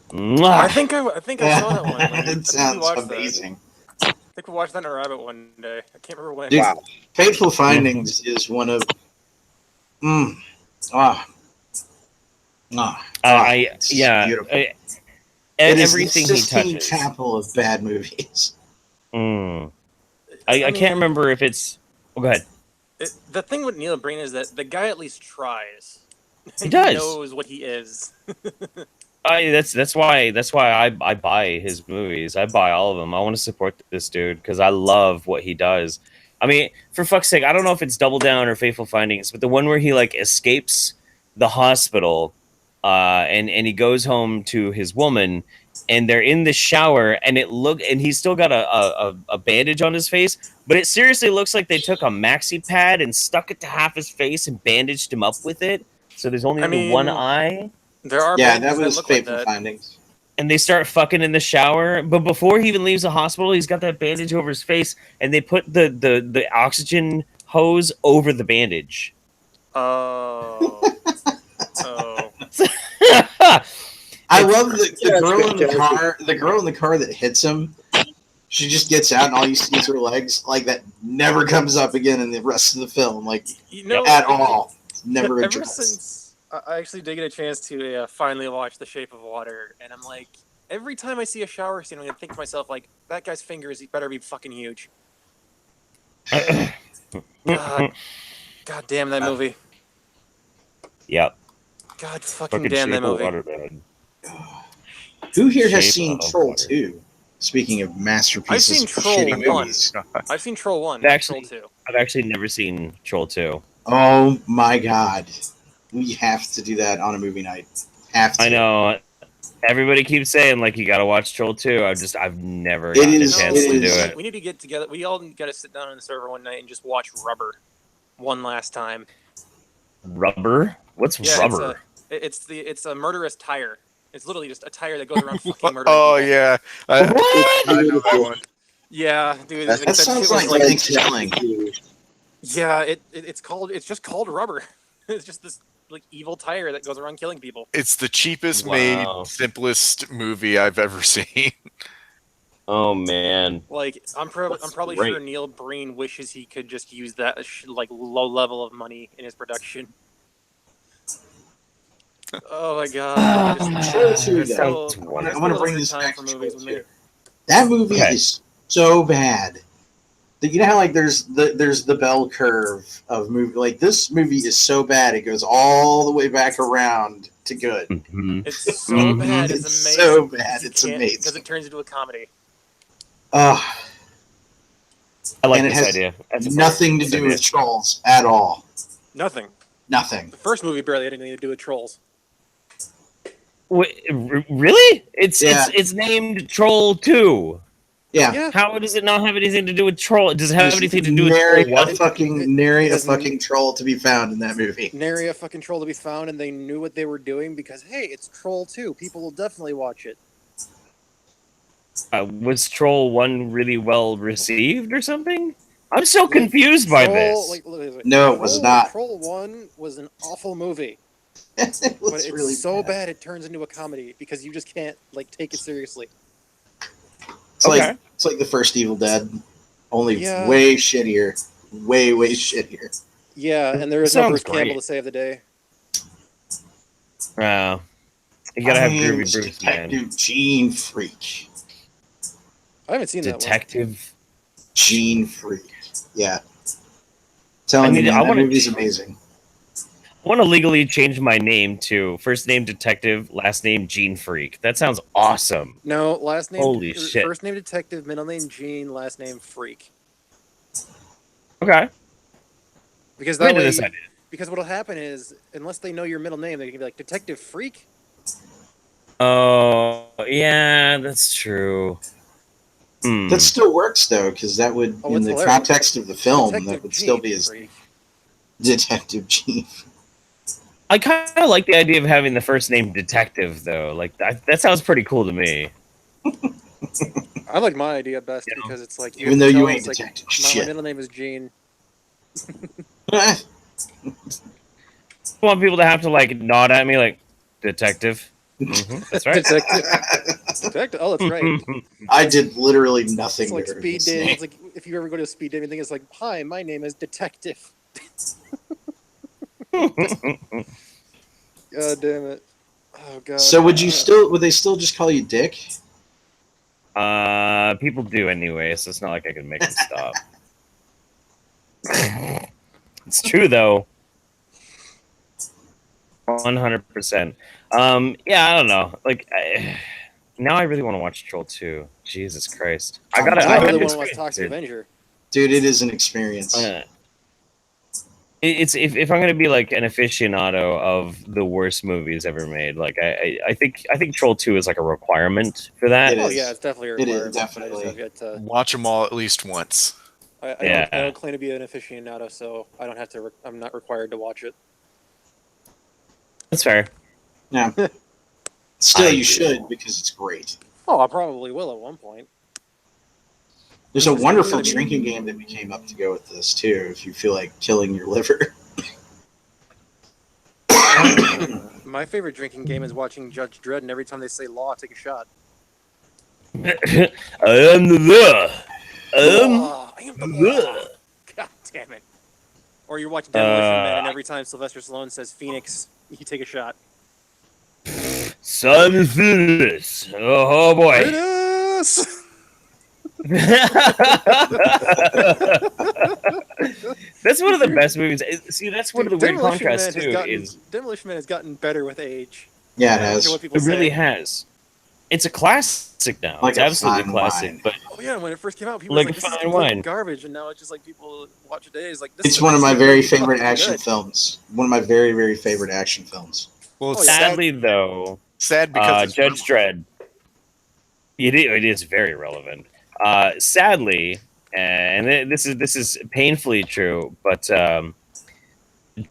Mwah! I think I saw that one. Like, I It think we sounds watched amazing. That. I think we watched that in a rabbit one day. I can't remember when. Dude, Wow. Fateful Findings is one of. It's beautiful. It is the Everything he Sistine touches. Chapel of bad movies. I mean, can't remember if it's. Oh, go ahead. The thing with Neil Breen is that the guy at least tries. He does. He knows what he is. That's why I buy his movies. I buy all of them. I want to support this dude because I love what he does. I mean, for fuck's sake, I don't know if it's Double Down or Fateful Findings, but the one where he like escapes the hospital, and he goes home to his woman, and they're in the shower, and and he's still got a bandage on his face, but it seriously looks like they took a maxi pad and stuck it to half his face and bandaged him up with it. So there's only the one eye. There are Yeah, bandages that was look like Fateful that. Findings. And they start fucking in the shower, but before he even leaves the hospital, he's got that bandage over his face, and they put the oxygen hose over the bandage. Oh. Oh. I love the girl in the car. The girl in the car that hits him. She just gets out, and all you see is her legs. Like that never comes up again in the rest of the film. Like at all. Never Ever addressed. since I actually did get a chance to finally watch The Shape of Water, and I'm like, every time I see a shower scene, I'm gonna think to myself like, that guy's fingers better be fucking huge. God damn that movie. Yep. God fucking damn that movie. Water, man. Who here has Shape seen of Troll Water. 2? Speaking of masterpieces, I've seen of Troll shitty 1. movies. I've seen Troll 1, Actually- not Troll 2. I've actually never seen Troll 2. Oh my god, we have to do that on a movie night. Have to. I know. Everybody keeps saying like you gotta watch Troll 2. I've never It gotten is- a chance it to do is- it. We need to get together. We all got to sit down on the server one night and just watch Rubber one last time. Rubber? What's Yeah, rubber? It's a murderous tire. It's literally just a tire that goes around fucking murdering Oh people. yeah, I know that one. Yeah, dude. That like, That shit sounds was like Thanksgiving. yeah. It's called Rubber. It's just this like evil tire that goes around killing people. It's the cheapest Wow. made, simplest movie I've ever seen. Oh man. Like I'm probably great. sure Neil Breen wishes he could just use that like low level of money in his production. Oh my god! Troll 2, There's though. still- I there's want to still bring other this time back for to movies Troll with me. 2. That movie Okay. is so bad. You know how like there's the bell curve of movie. Like this movie is so bad it goes all the way back around to good. Mhm. It's so Mhm. bad. It's It's amazing. so bad. You It's can't- amazing. because it turns into a comedy. I like And it this has idea. That's a nothing to fun do idea. with trolls at all. Nothing. Nothing. The first movie barely had anything to do with trolls. Wait, really? It's Yeah. it's named Troll 2. Yeah. Yeah. How does it not have anything to do with Troll? Does it have Just anything to do with nary Troll a 1? fucking nary It a doesn't- fucking troll to be found in that movie. Nary a fucking troll to be found, and they knew what they were doing because hey, it's Troll 2. People will definitely watch it. Was Troll 1 really well received or something? I'm so confused by this. No, it was not. Troll 1 was an awful movie, It but was it's really so bad it turns into a comedy because you just can't like take it seriously. It's Okay. like it's like the first Evil Dead, only Yeah. way shittier, way shittier. Yeah, and there is no Sounds Bruce great. Campbell to save the day. You gotta have Groovy It's Bruce, man. Detective Gene Freak. I haven't seen that one. Detective. Gene Freak. Yeah. Telling I mean, you, man, I that wanna- movie's amazing. I want to legally change my name to first name Detective, last name Gene Freak. That sounds awesome. No, last name. Holy shit. First name Detective, middle name Gene, last name Freak. Okay. Because I'm that into way, this idea. because what'll happen is, unless they know your middle name, they can be like Detective Freak. Oh, yeah, that's true. Hmm. That still works though, because that would, Oh, in it's the hilarious. context of the film, that Detective would still be Gene, his freak. Detective Chief. I kind of like the idea of having the first name Detective, though. Like that sounds pretty cool to me. I like my idea best You know? because it's like you Even have to though tell you them, ain't it's like detective my shit. middle name is Gene. I want people to have to like nod at me, like Detective. That's right. Detective. Oh, that's right. I did literally It's nothing like to her speed this dating. name. It's like if you ever go to a speed dating thing, it's like, hi, my name is Detective. God damn it. Oh god. So would they still just call you Dick? People do anyway, so it's not like I can make them stop. It's true though. 100%. Yeah, I don't know. Like, now I really want to watch Troll 2. Jesus Christ. I Now I gotta really want to watch experience Toxic it. Avenger. Dude, it is an experience. It's if I'm gonna be like an aficionado of the worst movies ever made, like I think Troll 2 is like a requirement for that. It Oh is. yeah, it's definitely a It is, requirement. But I definitely. just have yet to. Watch them all at least once. I Yeah. don't claim to be an aficionado, so I don't have to. I'm not required to watch it. That's fair. Yeah. Still, I you do. should, because it's great. Oh, I probably will at one point. There's a It's wonderful really- drinking game that we came up to go with this too. If you feel like killing your liver. My favorite drinking game is watching Judge Dredd, and every time they say law, take a shot. I am the law. Law! I am the law! God damn it. Or you're watching Demolition Man, and every time Sylvester Stallone says Phoenix, you take a shot. Simon Phillips. Oh boy. Venus! That's one of the best movies. See, that's one of the weird contrasts too. Demolition Man has gotten better with age. Yeah, I it don't has. care what people It really say. has. It's a classic now. Like It's a absolutely fine classic. wine. But Oh yeah, when it first came out, people Like were like, "This is fine complete wine. garbage," and now it's just like people watch it today. It's like this It's is the one of best my movie, very it's favorite fucking action good. films. One of my very, very favorite action films. Well, it's Oh, yeah. sadly, though, sad because it's Judge relevant. Dredd. It is very relevant. Sadly, and this is painfully true, but Judge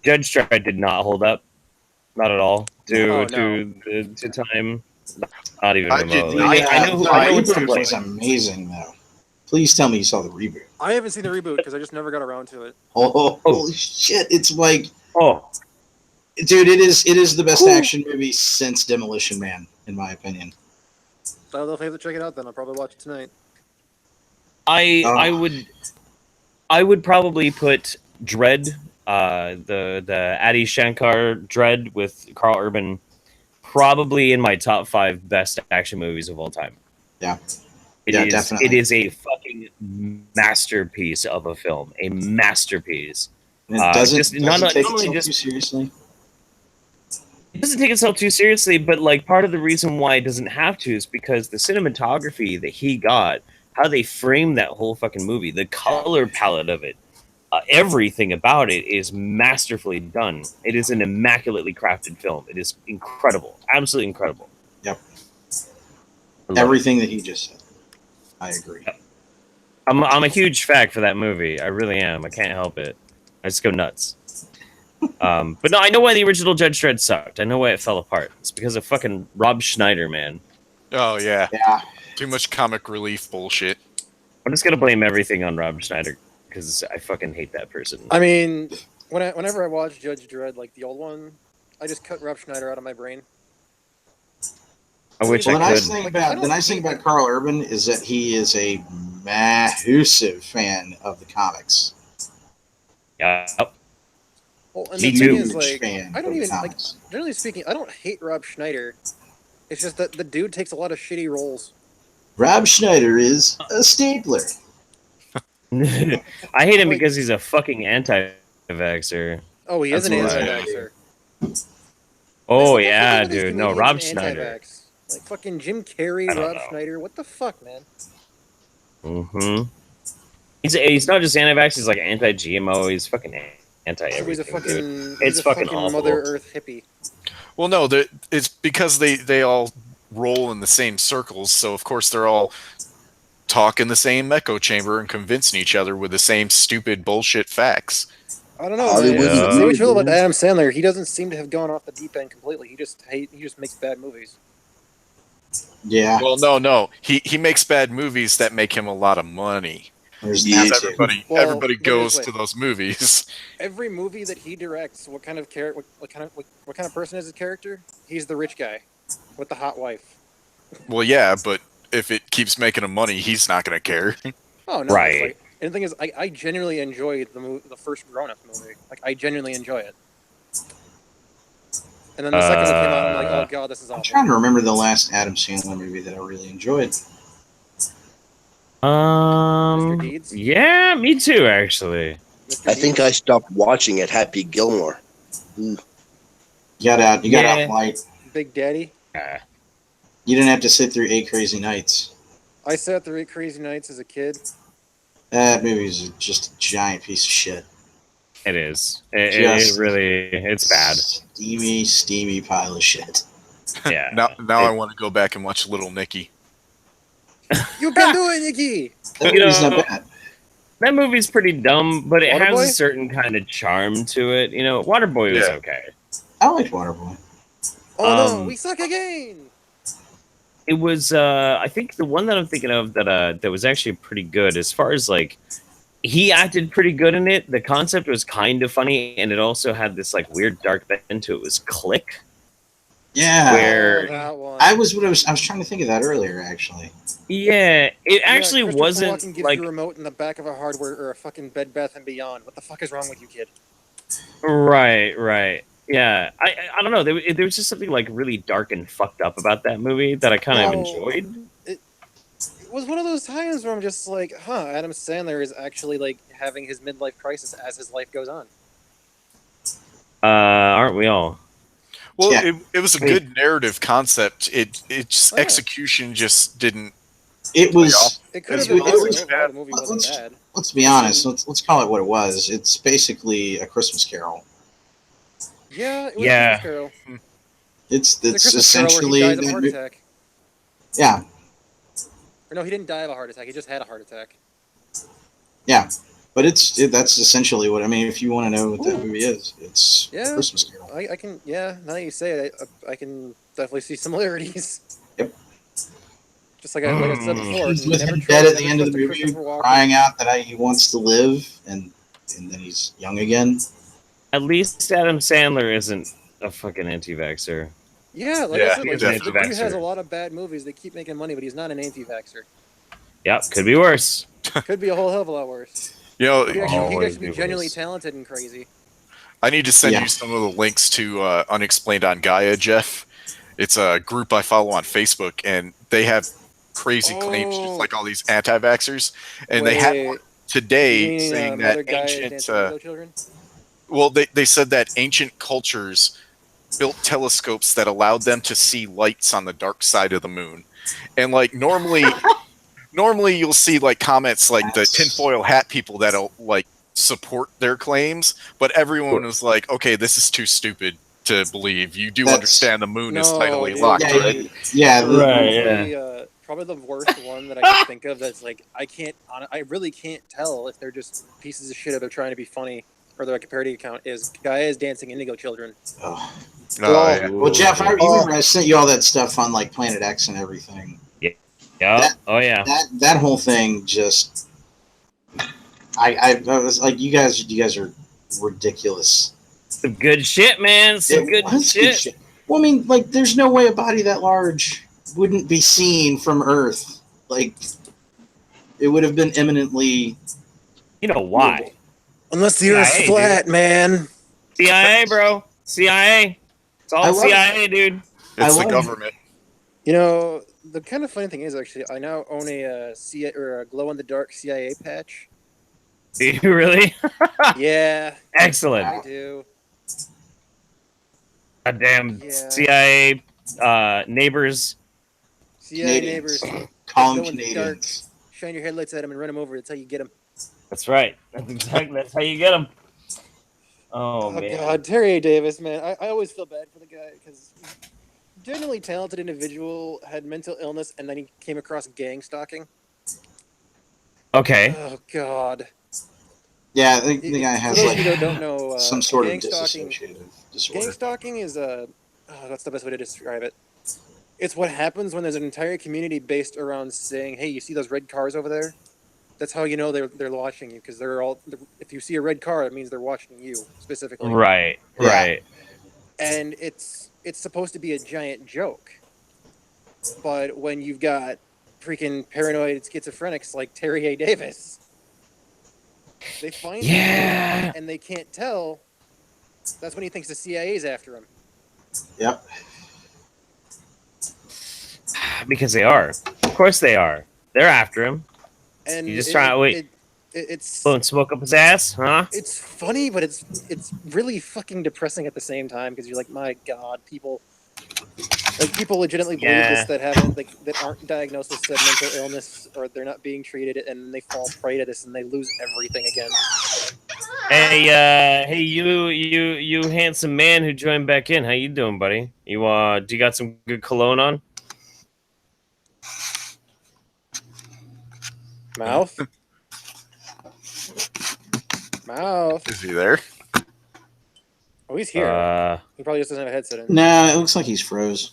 Dredd did not hold up, not at all, Oh, to time, not even I did remotely. not. I know the what's to reboot blame. was amazing, though. Please tell me you saw the reboot. I haven't seen the reboot because I just never got around to it. Oh, holy shit! It's like, Oh, dude, it is the best Cool. action movie since Demolition Man, in my opinion. So if I have to check it out, then I'll probably watch it tonight. I would probably put Dread, the Adi Shankar Dread with Carl Urban, probably in my top 5 best action movies of all time. Yeah. It Yeah, is, definitely. It is a fucking masterpiece of a film. A masterpiece. And it doesn't just- not take only itself just- too seriously. It doesn't take itself too seriously, but like part of the reason why it doesn't have to is because the cinematography that he got, how they framed that whole fucking movie, the color palette of it, everything about it is masterfully done. It is an immaculately crafted film. It is incredible, absolutely incredible. Yep. I love it. Everything that he just said. I agree. I'm a huge fan for that movie. I really am. I can't help it. I just go nuts. But no, I know why the original Judge Dredd sucked. I know why it fell apart. It's because of fucking Rob Schneider, man. Oh yeah, Yeah. too much comic relief bullshit. I'm just gonna blame everything on Rob Schneider because I fucking hate that person. I mean, whenever I watch Judge Dredd, like the old one, I just cut Rob Schneider out of my brain. I wish Well, the I nice could. thing Like, I about don't the nice thing hate about Carl Urban is that he is a massive fan of the comics. Yeah. Well, and Me the too. thing is, Huge like, fan I don't of the even like. comics. Generally speaking, I don't hate Rob Schneider. It's just that the dude takes a lot of shitty roles. Rob Schneider is a stapler. I hate him Like- because he's a fucking anti-vaxxer. Oh, he is an That's what I- anti-vaxxer. Oh Like, yeah, look at these dude. No, comedians Rob and Schneider. anti-vax. Like fucking Jim Carrey, I don't Rob know. Schneider. What the fuck, man? Mm-hmm. He's not just anti-vax. He's like anti-GMO. He's fucking So anti-everything. he's a dude. fucking. It's he's a fucking fucking awful. Mother Earth hippie. Well, no, it's because they all roll in the same circles, so of course they're all talking the same echo chamber and convincing each other with the same stupid bullshit facts. I don't know, Hollywood man. is Say what you will weird, about man. Adam Sandler. He doesn't seem to have gone off the deep end completely. He just makes bad movies. Yeah, Well, no, he makes bad movies that make him a lot of money. there's Yeah. that too. Everybody Well, goes look at to this way. those movies. Every movie that he directs, what kind of person is his character? He's the rich guy with the hot wife. Well, yeah, but if it keeps making him money, he's not going to care. Oh no! Right. It's like, and the thing is, I genuinely enjoy the first Grown Up movie. Like I genuinely enjoy it. And then the second one came out, I'm like, oh god, this is I'm awful. trying to remember the last Adam Sandler movie that I really enjoyed. Mr. Deeds? Yeah, me too, actually. Mr. I think Deeds? I stopped watching at Happy Gilmore. You got out Yeah. light. Big Daddy. You didn't have to sit through 8 Crazy Nights. I sat through 8 Crazy Nights as a kid. That movie is just a giant piece of shit. It is. Just- It really, it's bad. Steamy pile of shit. Yeah. Now I want to go back and watch Little Nicky. You can do it, Nikki! That You movie's know- not bad. That movie's pretty dumb, but it has Waterboy? a certain kind of charm to it. You know, Waterboy was Yeah. okay. I liked Waterboy. Oh no, Um, we suck again! It was, I think the one that I'm thinking of that was actually pretty good as far as like, he acted pretty good in it. The concept was kind of funny, and it also had this like weird dark bend to it. Was Click. Yeah. Where- Oh, that one. I was trying to think of that earlier, actually. Yeah, it actually Christopher wasn't Walken gives like you a remote in the back of a hardware or a fucking Bed Bath and Beyond. What the fuck is wrong with you, kid? right. Yeah, I don't know. There was just something like really dark and fucked up about that movie that I kind of No. enjoyed. It was one of those times where I'm just like, huh, Adam Sandler is actually like having his midlife crisis as his life goes on. Aren't we all? Well, Yeah. it was a good narrative concept. Its Oh, yeah. execution just didn't. It was. It could have It been was- awesome it was overall. The movie bad. wasn't bad. Let's be honest. Let's call it what it was. It's basically a Christmas Carol. Yeah, it was Yeah. Christmas Carol. It's The Christmas Carol where essentially he dies of a that heart mo- attack. yeah, Or no, he didn't die of a heart attack. He just had a heart attack. yeah. But that's essentially what I mean. If you want to know what that Ooh. movie is, it's Yeah. a Christmas Carol. I can, yeah. Now that you say it, I can definitely see similarities. Yep. Just like I said before, He's with never him trust- dead at the never end of the trust a movie, Christopher Walken. crying out that he wants to live, and then he's young again. At least Adam Sandler isn't a fucking anti-vaxxer. Yeah, like Yeah, I said, he's like, an the dude anti-vaxxer. has a lot of bad movies that keep making money, but he's not an anti-vaxxer. Yep, could be worse. Could be a whole hell of a lot worse. You know, He'd Always actually be be genuinely worse. talented and crazy. I need to send Yeah. you some of the links to Unexplained on Gaia, Jeff. It's a group I follow on Facebook, and they have crazy claims, just Oh. like all these anti-vaxxers. And they had one today you mean, saying Mother that Gaia ancient. dancing with children? Well, they said that ancient cultures built telescopes that allowed them to see lights on the dark side of the moon. And like normally you'll see like comments like the tinfoil hat people that'll like support their claims, but everyone was like, okay, this is too stupid to believe. You do That's- understand the moon is No, tidally dude, locked, Yeah, right? dude. Yeah, Right. Probably the worst one that I can think of. That's like I really can't tell if they're just pieces of shit or they're trying to be funny or they're like a parody account. Is Gaia's dancing indigo children? Oh. Yeah. Well, Jeff, you remember I sent you all that stuff on like Planet X and everything. Yep. That- Oh yeah. That whole thing just, I was like, you guys are ridiculous. Some good shit, man. Some It good was shit. Well, I mean, like, there's no way a body that large wouldn't be seen from Earth. Like, it would have been eminently. You know why? Unless the Yeah, Earth's hey, flat, man. CIA, bro. CIA. It's I all love CIA, dude. It's I the love- government. You know, the kind of funny thing is actually, I now own a CIA or a glow in the dark CIA patch. Do you really? Yeah, Excellent. I do. Goddamn Yeah. CIA neighbors. CIA Canadians. neighbors, Calm Glow in the dark. Canadians. shine your headlights at them and run them over. That's how you get them. That's right. That's how you get them. Oh, Oh man. God, Terry A. Davis, man, I always feel bad for the guy because genuinely talented individual had mental illness and then he came across gang stalking. Okay. Oh God. Yeah, the guy has for those like of you who don't know, some sort of gang stalking. dissociative disorder. Gang stalking is that's the best way to describe it. It's what happens when there's an entire community based around saying, "Hey, you see those red cars over there? That's how you know they're watching you because they're all. If you see a red car, it means they're watching you specifically." Right. Yeah. Right. And it's supposed to be a giant joke, but when you've got freaking paranoid schizophrenics like Terry A. Davis, they find Yeah. him and they can't tell. That's when he thinks the CIA's after him. Yep. Because they are. Of course they are. They're after him. And You just trying to wait. It's Blowing smoke up his ass, huh? it's funny, but it's really fucking depressing at the same time because you're like, my God, people legitimately believe Yeah. this that aren't diagnosed with said mental illness or they're not being treated, and they fall prey to this and they lose everything again. Hey, you handsome man who joined back in. How you doing, buddy? You do you got some good cologne on? Mouth. Mouth. Is he there? Oh, he's here. He probably just doesn't have a headset in. Nah, it looks like he's froze.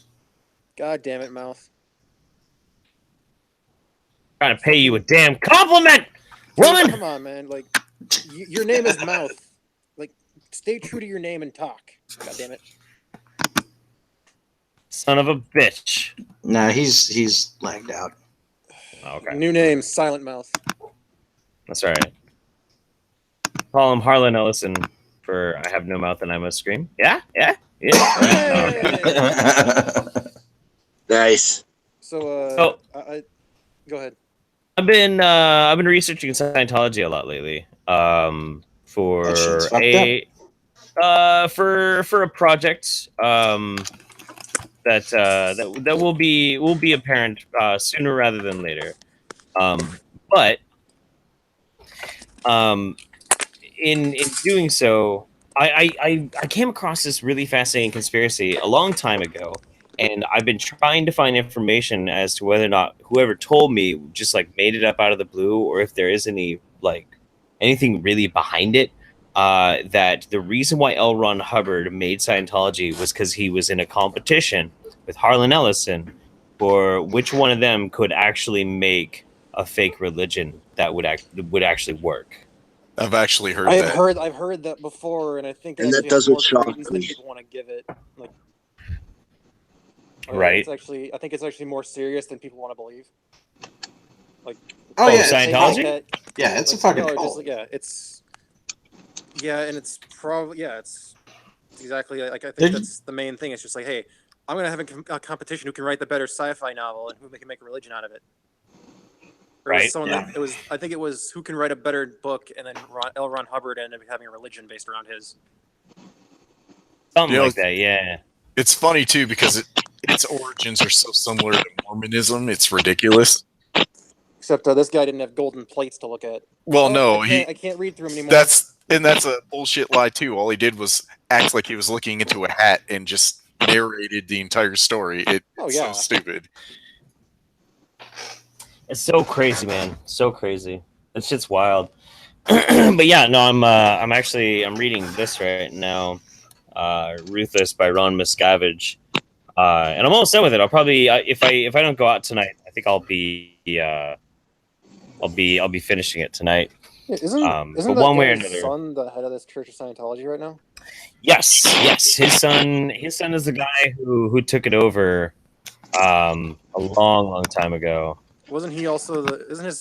God damn it, Mouth. Trying to pay you a damn compliment, woman. Come on, man. Like, your name is Mouth. Like, stay true to your name and talk. God damn it. Son of a bitch. Nah, he's lagged out. Okay, New name, Silent Mouth. that's all right. Call him Harlan Ellison for I have no mouth and I must scream. Yeah. Hey! Nice. So, go ahead. I've been researching Scientology a lot lately. For That shit's fucked for a project that will be apparent sooner rather than later. But in doing so, I came across this really fascinating conspiracy a long time ago, and I've been trying to find information as to whether or not whoever told me just like made it up out of the blue, or if there is anything really behind it. That the reason why L. Ron Hubbard made Scientology was because he was in a competition with Harlan Ellison for which one of them could actually make a fake religion that would actually work. I've actually heard that. I've heard that before, and I think And that actually has doesn't more shock credence than me. people want to give it. Like, Right. I think it's actually more serious than people want to believe. Like, Oh yeah, Scientology? It's a fucking people are cult. it's and it's probably it's exactly like I think There's- that's the main thing. It's just like, hey, I'm gonna have a competition who can write the better sci-fi novel and who can make a religion out of it. Or Right. I think it was who can write a better book, and then L. Ron Hubbard ended up having a religion based around his. Something You know, like that, yeah. It's funny too because its origins are so similar to Mormonism. It's ridiculous. Except this guy didn't have golden plates to look at. Well, no, I can't read through him anymore. that's a bullshit lie too. All he did was act like he was looking into a hat and just narrated the entire story. It's so stupid. It's so crazy, man. So crazy. That shit's wild. But yeah, no, I'm reading this right now. Ruthless by Ron Miscavige. And I'm almost done with it. I'll probably if I don't go out tonight, I think I'll be finishing it tonight. Isn't but one way or another. son the head of this Church of Scientology right now? Yes. His son is the guy who took it over a long time ago. Wasn't he also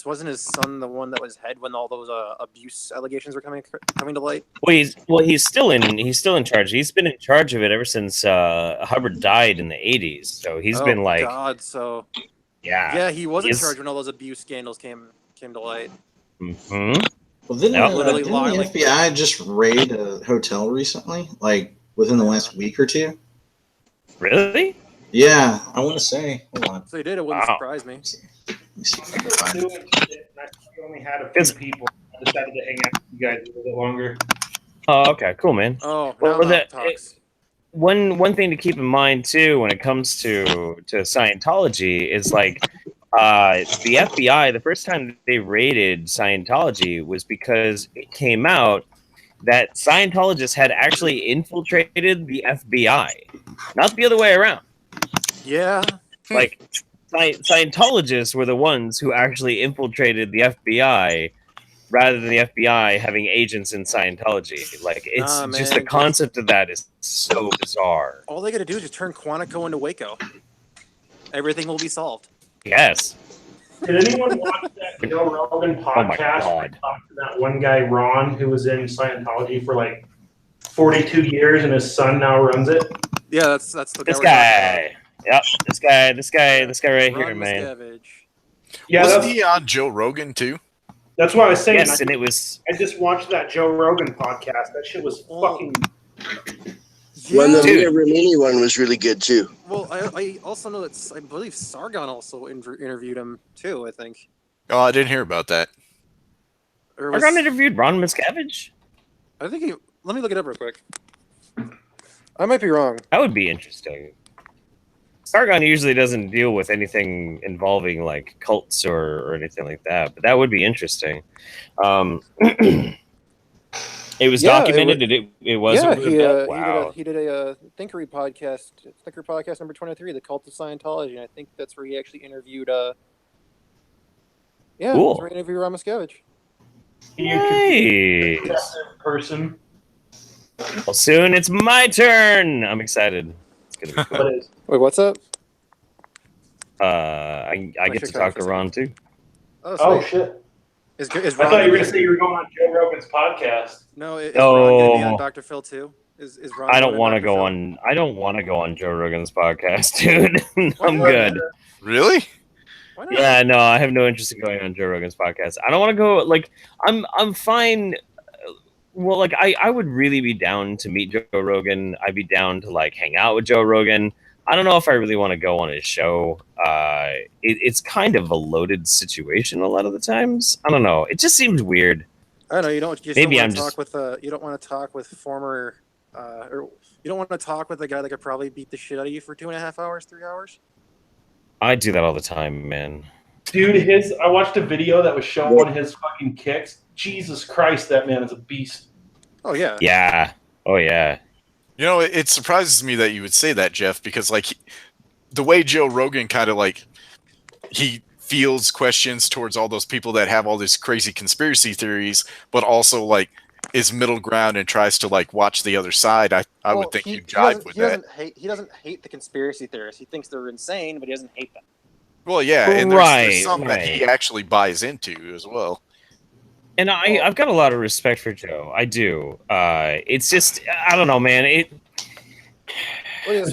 wasn't his son the one that was head when all those abuse allegations were coming to light? Well, he's still in charge. He's been in charge of it ever since Hubbard died in the 80s. So he's been like, God, so yeah, he was in charge when all those abuse scandals came to light. Mm-hmm. Well, didn't Literally the lie, like- FBI just raid a hotel recently? Like within the last week or two? Really? Yeah, I want to say. Hold on. So they did. It wouldn't surprise me. Let me see if I can find it. I only had a few people. I decided to hang out with you guys a little bit longer. Oh, okay, cool, man. Oh, Well, now that talks. one thing to keep in mind too when it comes to Scientology is like the FBI. The first time they raided Scientology was because it came out that Scientologists had actually infiltrated the FBI, not the other way around. Yeah. Like Scientologists were the ones who actually infiltrated the FBI rather than the FBI having agents in Scientology. Like it's Nah, just man, the concept of that is so bizarre. All they got to do is just turn Quantico into Waco. Everything will be solved. Yes. Did anyone watch that Joe Rogan Oh my podcast? God. Talked to that one guy, Ron, who was in Scientology for like 42 years, and his son now runs it. Yeah, that's the guy. This we're talking guy. Yep. This guy right about. here, Ron man. Miscavige. Yeah, Wasn't that's, he on Joe Rogan too? that's what I was saying. Yes, and it was. I just watched that Joe Rogan podcast. That shit was fucking. When the Dude. Leah Remini one was really good too. Well, I also know that I believe Sargon also interviewed him too. I think. Oh, I didn't hear about that. Or was, Argon interviewed Ron Miscavige. I think he. Let me look it up real quick. I might be wrong. That would be interesting. Sargon usually doesn't deal with anything involving like cults or anything like that, but that would be interesting. It was documented. It was. Yeah, a good bit. Wow. he did a Thinkery podcast, Thinker podcast number 23, the Cult of Scientology, and I think that's where he actually interviewed. Yeah, Cool. that's where he interviewed Ron Miscavige. Nice. Person. Well, soon it's my turn. I'm excited. It's gonna be cool. What is? Wait, what's up? I get to talk to Ron too. Oh, Oh sweet. shit! Is I Ron thought you were gonna gonna say you were going on Joe Rogan's podcast. No, is Ron going to be on No. Dr. Phil too? Is Ron? I going don't want to Dr. go Phil? on. I don't want to go on Joe Rogan's podcast, dude. I'm Why not? good. Really? Why not? Yeah, no, I have no interest in going on Joe Rogan's podcast. I don't want to go. Like, I'm fine. Well, like, I would really be down to meet Joe Rogan. I'd be down to like hang out with Joe Rogan. I don't know if I really want to go on his show. It's kind of a loaded situation a lot of the times. I don't know. It just seems weird. I don't know. You don't. You Maybe don't I'm want to just- talk with. You don't want to talk with former. Or you don't want to talk with a guy that could probably beat the shit out of you for 2.5 hours, 3 hours. I do that all the time, man. Dude, I watched a video that was showing his fucking kicks. Jesus Christ, that man is a beast. Oh yeah. Yeah. Oh yeah. You know, it surprises me that you would say that, Jeff, because like the way Joe Rogan kind of like he fields questions towards all those people that have all these crazy conspiracy theories, but also like is middle ground and tries to like watch the other side. I would think you jive with that. He doesn't hate the conspiracy theorists. He thinks they're insane, but he doesn't hate them. Well, yeah, and there's some that he actually buys into as well. And I've got a lot of respect for Joe. I do. It's just I don't know, man. I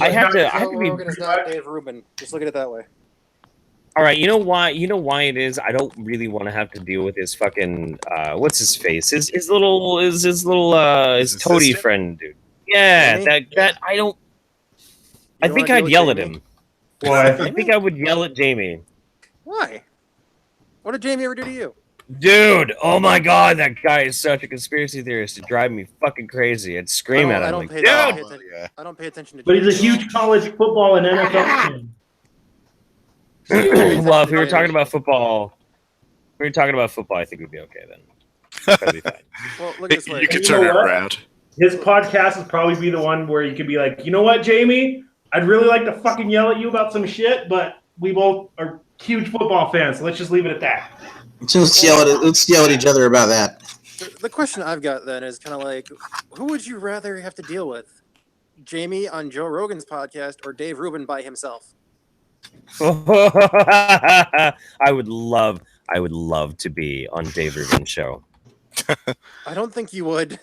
have to be. Rogan is not Dave Rubin. Just look at it that way. All right, you know why? You know why it is. I don't really want to have to deal with his fucking what's his face? His toady assistant? friend, dude. Yeah, Jamie? that I don't. I don't think wanna I'd deal with yell at Jamie? him. Why? I think I would yell at Jamie. Why? What did Jamie ever do to you? Dude, oh my god, that guy is such a conspiracy theorist. It drive me fucking crazy. I'd scream at him like, dude. I don't pay attention to. But he's a Jamie. huge college football and NFL fan. Well, if we were talking about football, I think we'd be okay then. That'd be fine. Well, look at this way. You could You turn know it what? around. His podcast would probably be the one where you could be like, you know what, Jamie? I'd really like to fucking yell at you about some shit, but we both are huge football fans, so let's just leave it at that. So let's yell at each other about that. The question I've got then is kind of like, who would you rather have to deal with? Jamie on Joe Rogan's podcast or Dave Rubin by himself? I would love to be on Dave Rubin's show. I don't think you would.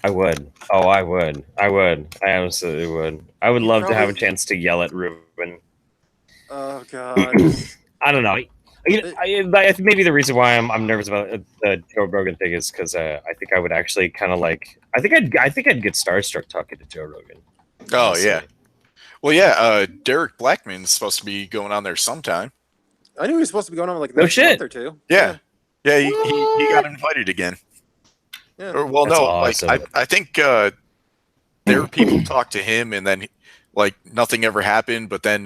I would. Oh, I would. I absolutely would. I would love to have a chance to yell at Rubin. Oh God. I don't know. I think maybe the reason why I'm nervous about the Joe Rogan thing is because I think I would actually kind of like. I think I'd get starstruck talking to Joe Rogan. Oh honestly. yeah. Well, yeah. Derek Blackman's supposed to be going on there sometime. I knew he was supposed to be going on like No next shit. month or two. Yeah. Yeah, he got invited again. Yeah. Or, well, That's no, awesome. like I think their people talked to him, and then like nothing ever happened. But then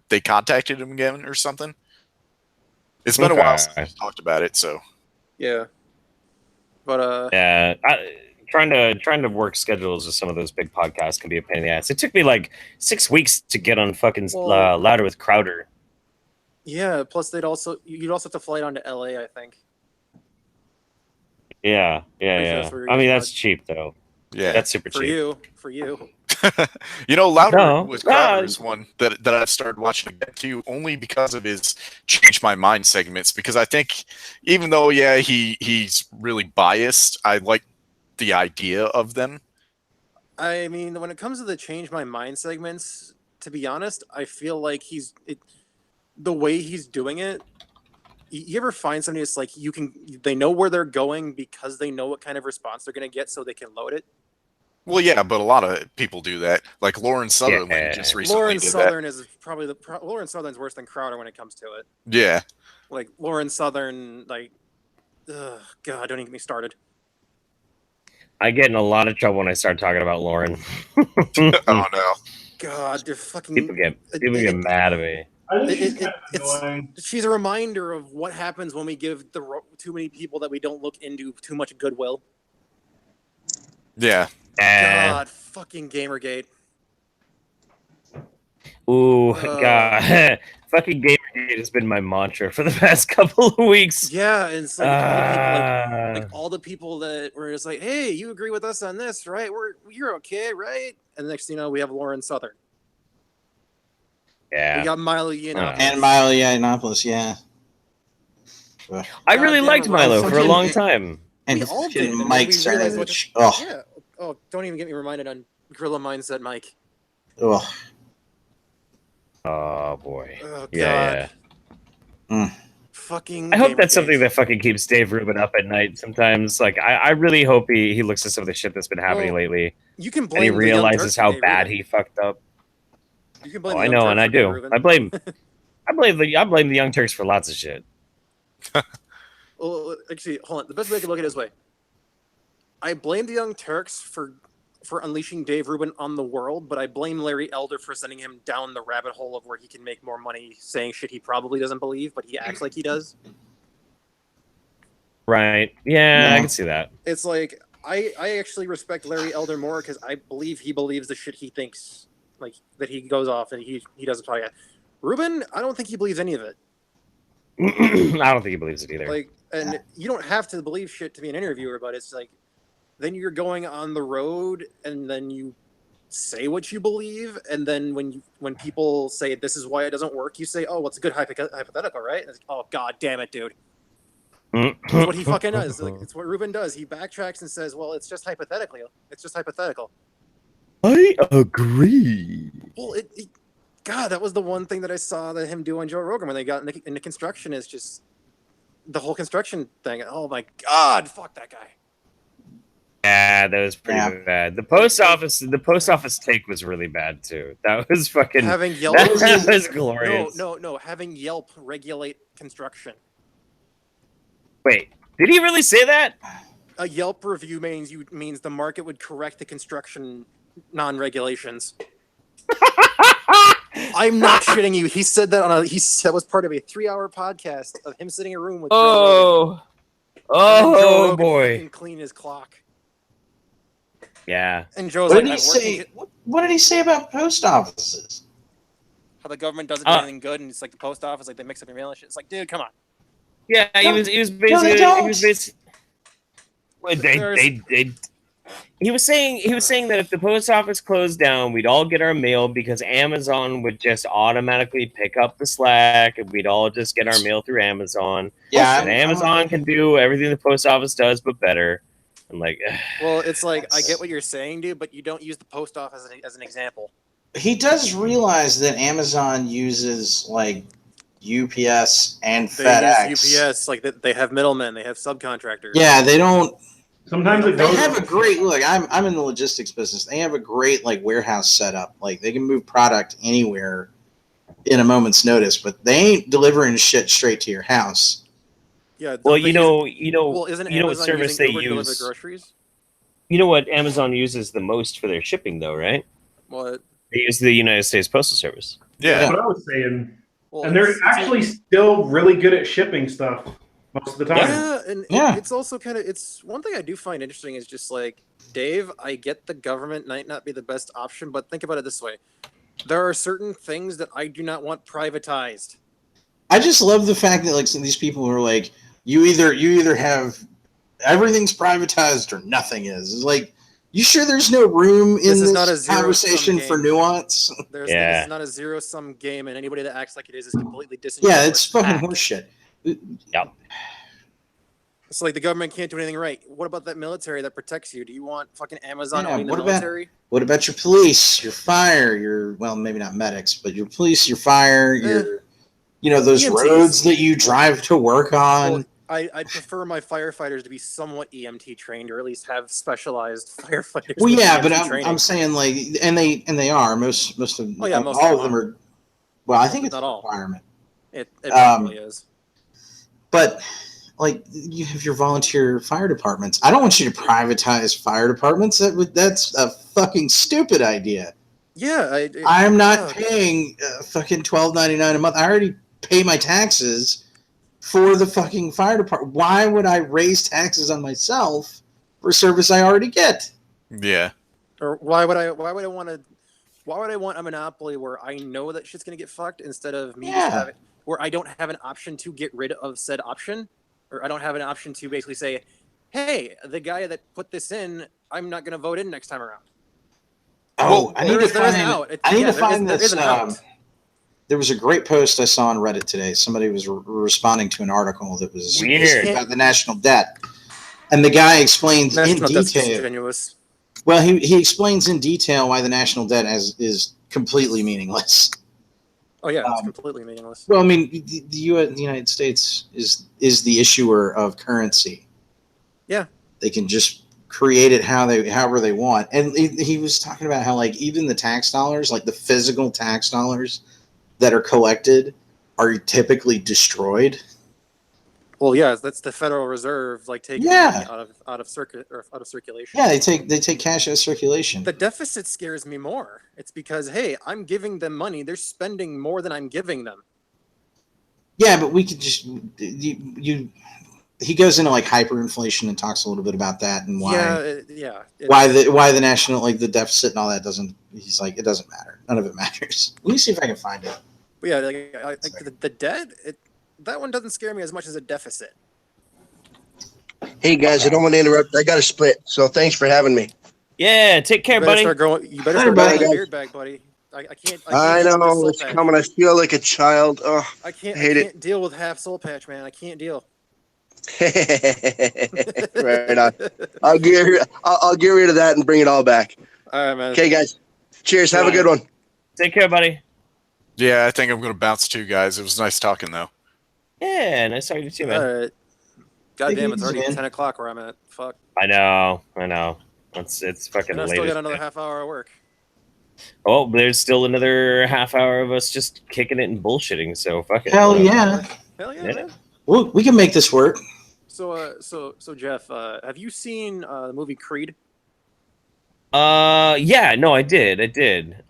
they contacted him again or something. It's been a while since we talked about it, so Yeah. But Yeah, trying to work schedules with some of those big podcasts can be a pain in the ass. It took me like 6 weeks to get on fucking Louder with Crowder. yeah, plus you'd also have to fly down to LA, I think. Yeah. That's where you're I mean, getting that's cheap though. yeah. That's super for cheap. you. Louder No, with Crowder is one that I've started watching again too, only because of his change my mind segments. Because I think even though he's really biased, I like the idea of them. I mean, when it comes to the change my mind segments, to be honest, I feel like the way he's doing it. You ever find somebody that's like they know where they're going because they know what kind of response they're going to get, so they can load it. Well, yeah, but a lot of people do that. Like Lauren Sutherland just recently Lauren did Southern is probably Lauren Southern's worse than Crowder when it comes to it. Yeah. Like Lauren Southern, like, ugh, God, don't even get me started. I get in a lot of trouble when I start talking about Lauren. Oh no. God, they're fucking. People get mad at me. She's a reminder of what happens when we give too many people that we don't look into too much goodwill. Yeah. God, fucking Gamergate. Ooh, God. Fucking Gamergate has been my mantra for the past couple of weeks. Yeah, and it's like, all the people that were just like, hey, you agree with us on this, right? You're okay, right? And the next thing you know, we have Lauren Southern. Yeah. We got Milo Yiannopoulos. And Milo Yiannopoulos, yeah. I really liked Milo for a long time. And we all did. Mike Savage. Oh. Yeah. Oh, don't even get me reminded on Gorilla Mindset Mike. Oh. Oh boy. Oh, God. Yeah. Fucking. I hope that's something that fucking keeps Dave Rubin up at night sometimes. Like I really hope he looks at some of the shit that's been happening lately. You can and blame he realizes how bad he fucked up. You can blame I know, and I do. Rubin. I blame the Young Turks for lots of shit. Well, actually, hold on. The best way I can look at it is this way. I blame the Young Turks for unleashing Dave Rubin on the world, but I blame Larry Elder for sending him down the rabbit hole of where he can make more money saying shit he probably doesn't believe, but he acts like he does. Right. Yeah, I can see that. It's like, I actually respect Larry Elder more because I believe he believes the shit he thinks, like, that he goes off and he does a podcast. Rubin, I don't think he believes any of it. I don't think he believes it either. Like, and you don't have to believe shit to be an interviewer, but it's like, then you're going on the road and then you say what you believe, and then when people say this is why it doesn't work, you say, oh, well, it's a good hypothetical, right? And it's, oh, God damn it, dude. That's what he fucking does. Like, it's what Rubin does. He backtracks and says, well, it's just hypothetically. It's just hypothetical. I agree. Well, God, that was the one thing that I saw that him do on Joe Rogan when they got into construction is just the whole construction thing. Oh my God, fuck that guy. Yeah, that was pretty bad. The post office take was really bad too. That was fucking having Yelp. That was glorious. No, having Yelp regulate construction. Wait, did he really say that? A Yelp review means the market would correct the construction non-regulations. I'm not shitting you. He said that that was part of a 3-hour podcast of him sitting in a room with Joe Rogan. Boy, clean his clock. Yeah. And Joe's what did he say? What did he say about post offices? How the government doesn't do anything good, and it's like the post office, like they mix up your mail and shit. It's like, dude, come on. Yeah, he was basically. He was saying that if the post office closed down, we'd all get our mail because Amazon would just automatically pick up the slack, and we'd all just get our mail through Amazon. Yeah, and Amazon can do everything the post office does, but better. I'm like, well, it's like I get what you're saying, dude, but you don't use the post office as an example. He does realize that Amazon uses like UPS and FedEx. Use UPS, like they have middlemen, they have subcontractors. Yeah, they don't. Sometimes it goes. They have a great look. I'm in the logistics business. They have a great like warehouse setup. Like they can move product anywhere in a moment's notice, but they ain't delivering shit straight to your house. Yeah. Well, you know isn't what Amazon service using they Uber to use? deliver groceries? You know what Amazon uses the most for their shipping, though, right? What? They use the United States Postal Service. Yeah. That's what I was saying. Well, And they're it's actually still really good at shipping stuff most of the time. yeah, and Yeah. it's also kind of it's one thing I do find interesting is just like Dave. I get the government might not be the best option, but think about it this way: there are certain things that I do not want privatized. I just love the fact that like some of these people are like, you either have everything's privatized or nothing is. It's like, you sure there's no room in This is this not a zero-sum conversation for game. nuance? This Yeah. is not a zero-sum game, and anybody that acts like it is completely disingenuous. Yeah, it's fucking Hack. horseshit. It's like the government can't do anything right. What about that military that protects you? Do you want fucking Amazon Yeah, owning the what about- military? What about your police, your fire, your well, maybe not medics, but your police, your fire, your those EMTs. roads that you drive to work on. Well, I prefer my firefighters to be somewhat EMT trained, or at least have specialized firefighters. Well, with yeah, EMT but training. I'm saying like, and they are most of Oh, yeah, most all of of them them are. Well, I think it's Not a all. requirement, It probably is. but like you have your volunteer fire departments. I don't want you to privatize fire departments. That's a fucking stupid idea. Yeah, I'm not paying fucking $12.99 a month. I already pay my taxes for the fucking fire department. Why would I raise taxes on myself for a service I already get? Yeah. Or why would I want a monopoly where I know that shit's gonna get fucked instead of me just having where I don't have an option to get rid of said option, or I don't have an option to basically say, hey, the guy that put this in, I'm not gonna vote in next time around. Oh, I need to there is an find. out. I need to there is- find there this. is an out. There was a great post I saw on Reddit today. Somebody was responding to an article that was Weird. about the national debt, and the guy explains in National debt's detail. disingenuous. Well, he explains in detail why the national debt is completely meaningless. Oh yeah, it's completely meaningless. Well, I mean, the United States is the issuer of currency. Yeah. They can just create it however they want. And he was talking about how like even the tax dollars, like the physical tax dollars that are collected, are typically destroyed. Well, yeah, that's the Federal Reserve like taking Yeah. money out of circulation. Yeah, they take cash out of circulation. The deficit scares me more. It's because hey, I'm giving them money; they're spending more than I'm giving them. Yeah, but we could just you. He goes into like hyperinflation and talks a little bit about that and why why the national like the deficit and all that doesn't. He's like, it doesn't matter. None of it matters. Let me see if I can find it. But yeah, like the debt. That one doesn't scare me as much as a deficit. Hey guys, I don't want to interrupt. I got to split, so thanks for having me. Yeah, take care, You better buddy. start growing. You better Hi, start buddy. growing a beard back, buddy. I can't. I deal with know soul it's patch. coming. I feel like a child. Oh, I can't. hate I it. can't deal with half soul patch, man. I can't deal. right on. I'll get rid of that and bring it all back. All right, man. Okay, guys. Cheers. Have a good one. Take care, buddy. Yeah, I think I'm going to bounce too, guys. It was nice talking, though. Yeah, nice talking to you, man. All right. God Take damn, it it's easy, already man. 10 o'clock where I'm at. Fuck. I know. It's fucking And I late. still as got another shit. half hour of work. Oh, there's still another half hour of us just kicking it and bullshitting. So fuck it. Hell Whatever. yeah. Hell yeah, Yeah. man. We can make this work. So Jeff, have you seen the movie Creed? Yeah, no, I did.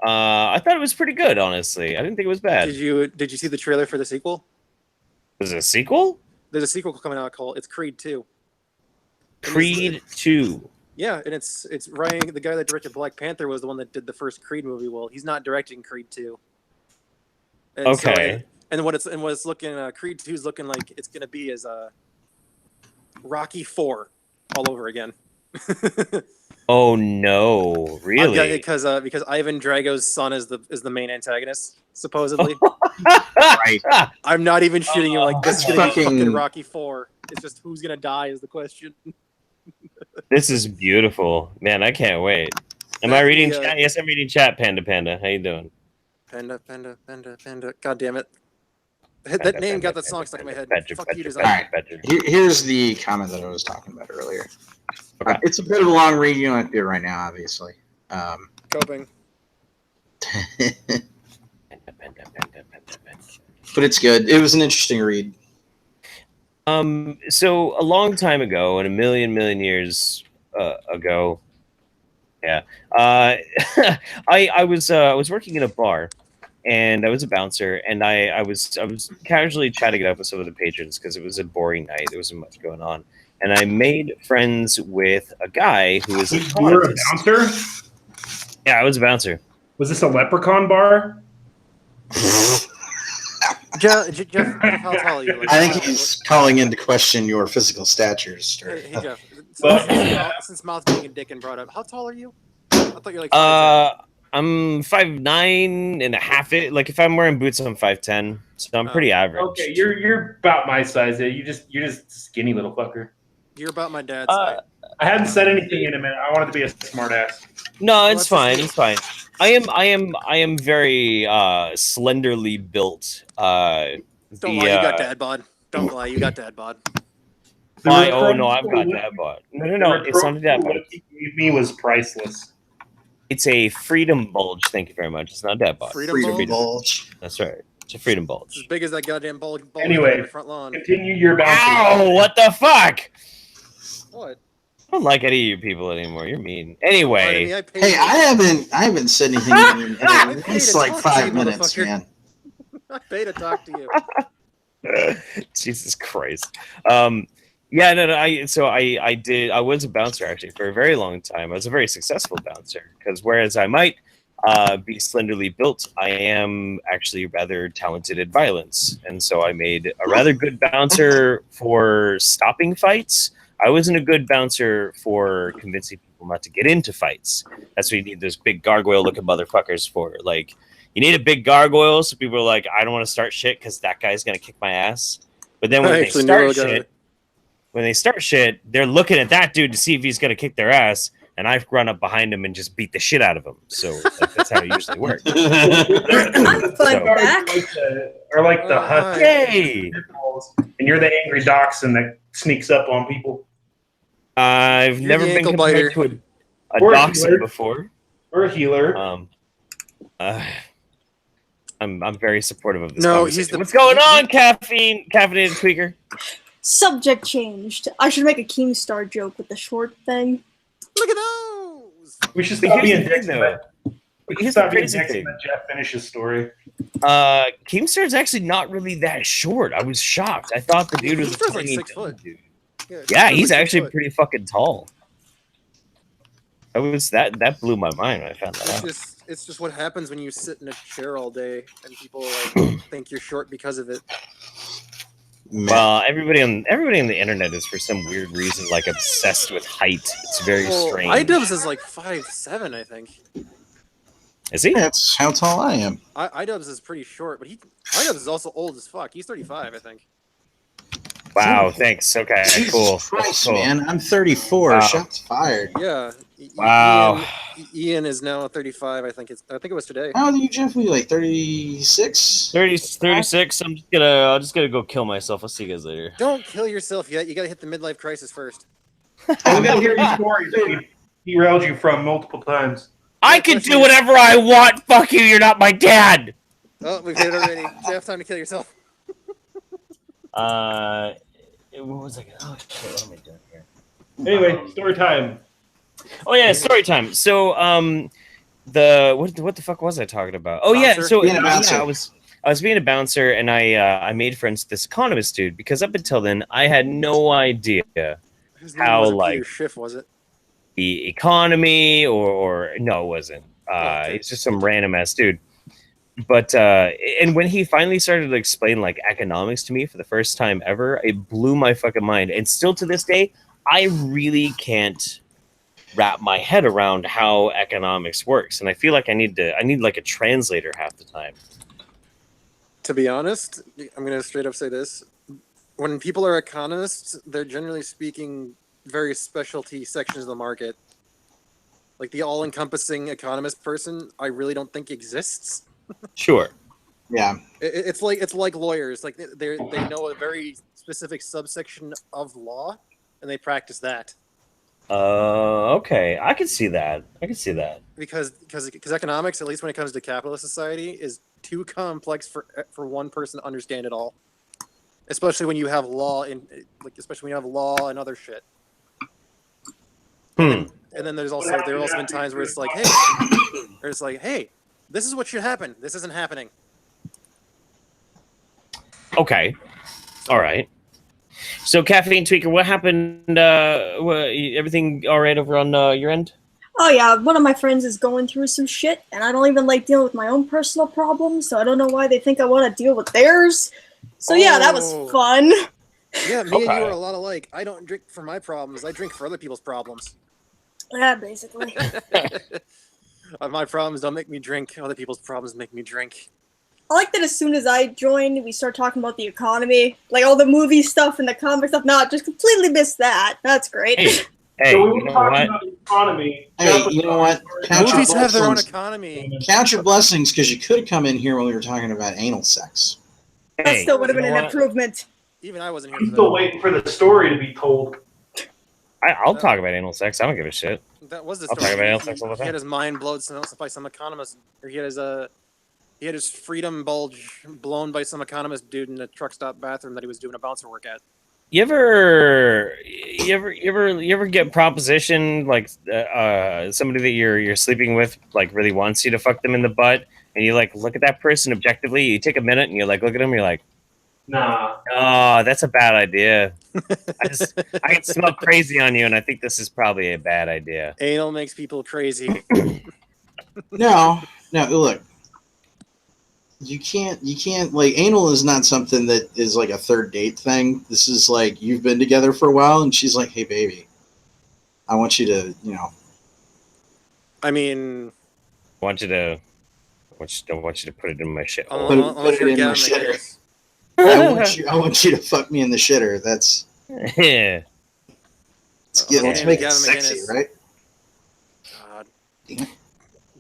I thought it was pretty good, honestly. I didn't think it was bad. Did you see the trailer for the sequel? Was it a sequel? There's a sequel coming out called It's Creed 2. Creed 2. Yeah, and it's Ryan, the guy that directed Black Panther, was the one that did the first Creed movie. Well, he's not directing Creed 2. And Okay. and what it's looking Creed 2 is looking like it's gonna be as Rocky 4 all over again. Oh no, really? Because Ivan Drago's son is the main antagonist, supposedly. Right. I'm not even shitting you. Like, this is gonna be fucking- fucking Rocky 4. It's just who's gonna die is the question. This is beautiful, man. I can't wait. Am I reading chat? Yes, I'm reading chat. Panda, how you doing? Panda. God damn it. That name got that song stuck in my head. Fuck you, design. Alright. Here's the comment that I was talking about earlier. It's a bit of a long read. You don't have to do it right now, obviously. Coping. But it's good. It was an interesting read. So a long time ago, and a million years ago, Yeah. I was working in a bar, and I was a bouncer, and I was casually chatting it up with some of the patrons because it was a boring night. There wasn't much going on, and I made friends with a guy who was an You were a economist. bouncer? Yeah, I was a bouncer. Was this a leprechaun bar? Jeff, how tall are you? Like, I think he's calling into question your physical statures. Hey, Jeff. Well- Since Mouth being a dick and brought up, how tall are you? I thought you're like 5'10". I'm 5'9" and a half. Like if I'm wearing boots, I'm 5'10", so I'm pretty average. Okay, you're about my size. You're just skinny little fucker. You're about my dad's height. I hadn't said anything in a minute. I wanted to be a smart ass. No, Well, it's fine. It's fine. I am very slenderly built. Don't lie, you got dad bod. Don't lie, you got dad bod. Oh no, I've got dad bod. No, it's not a dad bod. What he gave me was priceless. It's a freedom bulge. Thank you very much. It's not a dad bod. Freedom bulge? That's right. It's a freedom It's bulge. as big as that goddamn bulge Anyway, on the front lawn. Continue your bouncing. Ow! What the fuck? What? I don't like any of you people anymore. You're mean. Anyway, Hey, I haven't said anything in at least like talk to you, 5 minutes, motherfucker. man. I pay to talk to you. Jesus Christ. Yeah, no. I was a bouncer actually for a very long time. I was a very successful bouncer because whereas I might be slenderly built, I am actually rather talented at violence, and so I made a rather good bouncer for stopping fights. I wasn't a good bouncer for convincing people not to get into fights. That's what you need those big gargoyle-looking motherfuckers for. Like, you need a big gargoyle so people are like, I don't want to start shit because that guy's gonna kick my ass. But then when they start shit, they're looking at that dude to see if he's gonna kick their ass, and I run up behind him and just beat the shit out of him. So like, that's how it usually works. I'm fun back. Or like the hut. Yay! And you're the angry dachshund that sneaks up on people. I've You're never the been ankle compared biter. to a Or a dachshund healer. before. Or a healer. I'm very supportive of this. No, conversation. he's the- What's going on, caffeinated tweaker? Subject changed. I should make a Keemstar joke with the short thing. Look at those. We should But stop here's being the dicks. thing, though. We should Here's the stop being crazy dicks thing. and let Jeff finish his story. Keemstar's actually not really that short. I was shocked. I thought the dude was a Keemstar's like tiny 6 foot. dude. Yeah, Yeah, he's he's like 6 actually foot. pretty fucking tall. That blew my mind when I found that out. It's just what happens when you sit in a chair all day and people like think you're short because of it. Well, everybody on the internet is for some weird reason like obsessed with height. It's very strange. iDubbbz is like 5'7", I think. Is he? That's how tall I am. iDubbbz is pretty short, but iDubbbz is also old as fuck. He's 35, I think. Wow, thanks. Okay, Jesus cool. Christ, Cool. man. I'm 34. Wow. Shots fired. Yeah. Wow. Ian is now 35. I think it was today. How old are you, Jeff? Were you like 36? 36. I'll just gonna go kill myself. I'll see you guys later. Don't kill yourself yet. You got to hit the midlife crisis first. We gotta hear your stories that we derailed you from multiple times. I can do whatever I want. Fuck you. You're not my dad. Oh, we've hit it already. Jeff, time to kill yourself. What was I? Oh shit! What am I doing here? Anyway, story time. Oh yeah, story time. So what the fuck was I talking about? Oh yeah, Bouncer? so Being a bouncer. I was being a bouncer, and I made friends with this economist dude because up until then I had no idea His name how wasn't like Peter Schiff, was it? the economy or no, it wasn't. Okay. It's just some random ass dude. But and when he finally started to explain like economics to me for the first time ever, it blew my fucking mind. And still to this day, I really can't wrap my head around how economics works. And I feel like I need like a translator half the time. To be honest, I'm going to straight up say this. When people are economists, they're generally speaking very specialty sections of the market. Like the all-encompassing economist person, I really don't think exists. Sure. Yeah. It's like lawyers. Like they know a very specific subsection of law, and they practice that. Okay. I can see that. Because economics, at least when it comes to capitalist society, is too complex for one person to understand it all. Especially when you have law and other shit. And then there have also been times where it's like, hey, this is what should happen. This isn't happening. Okay. All right. So, Caffeine Tweaker, what happened? Everything all right over on your end? Oh yeah, one of my friends is going through some shit, and I don't even like dealing with my own personal problems, so I don't know why they think I want to deal with theirs. So yeah, that was fun. Yeah, me and you are a lot alike. I don't drink for my problems. I drink for other people's problems. Yeah, basically. My problems don't make me drink. Other people's problems make me drink. I like that as soon as I joined, we start talking about the economy. Like all the movie stuff and the comic stuff. No, just completely missed that. That's great. Hey, So we you were know talking what? about the economy. Hey, you know what? Count your Movies have their own blessings. economy. Count your blessings, because you could come in here when we were talking about anal sex. That Hey, still would have you been know an what? improvement. Even I wasn't I'm here for still that. waiting for the story to be told. I'll talk about anal sex. I don't give a shit. That was the I'll story. talk about anal sex all the He had time. his mind blown by some economist, or he had his freedom bulge blown by some economist dude in a truck stop bathroom that he was doing a bouncer work at. You ever get propositioned like somebody that you're sleeping with like really wants you to fuck them in the butt, and you like look at that person objectively. You take a minute and you like look at them. You're like, Nah. oh, that's a bad idea. I can smell crazy on you, and I think this is probably a bad idea. Anal makes people crazy. No, look. You can't like anal is not something that is like a third date thing. This is like you've been together for a while and she's like, "Hey baby, I want you to, I mean, I want you to put it in my shit hole. Put it in my shitter. I want you to fuck me in the shitter." That's Yeah. let's make it Gavin sexy, McInnes. right? God. Damn it.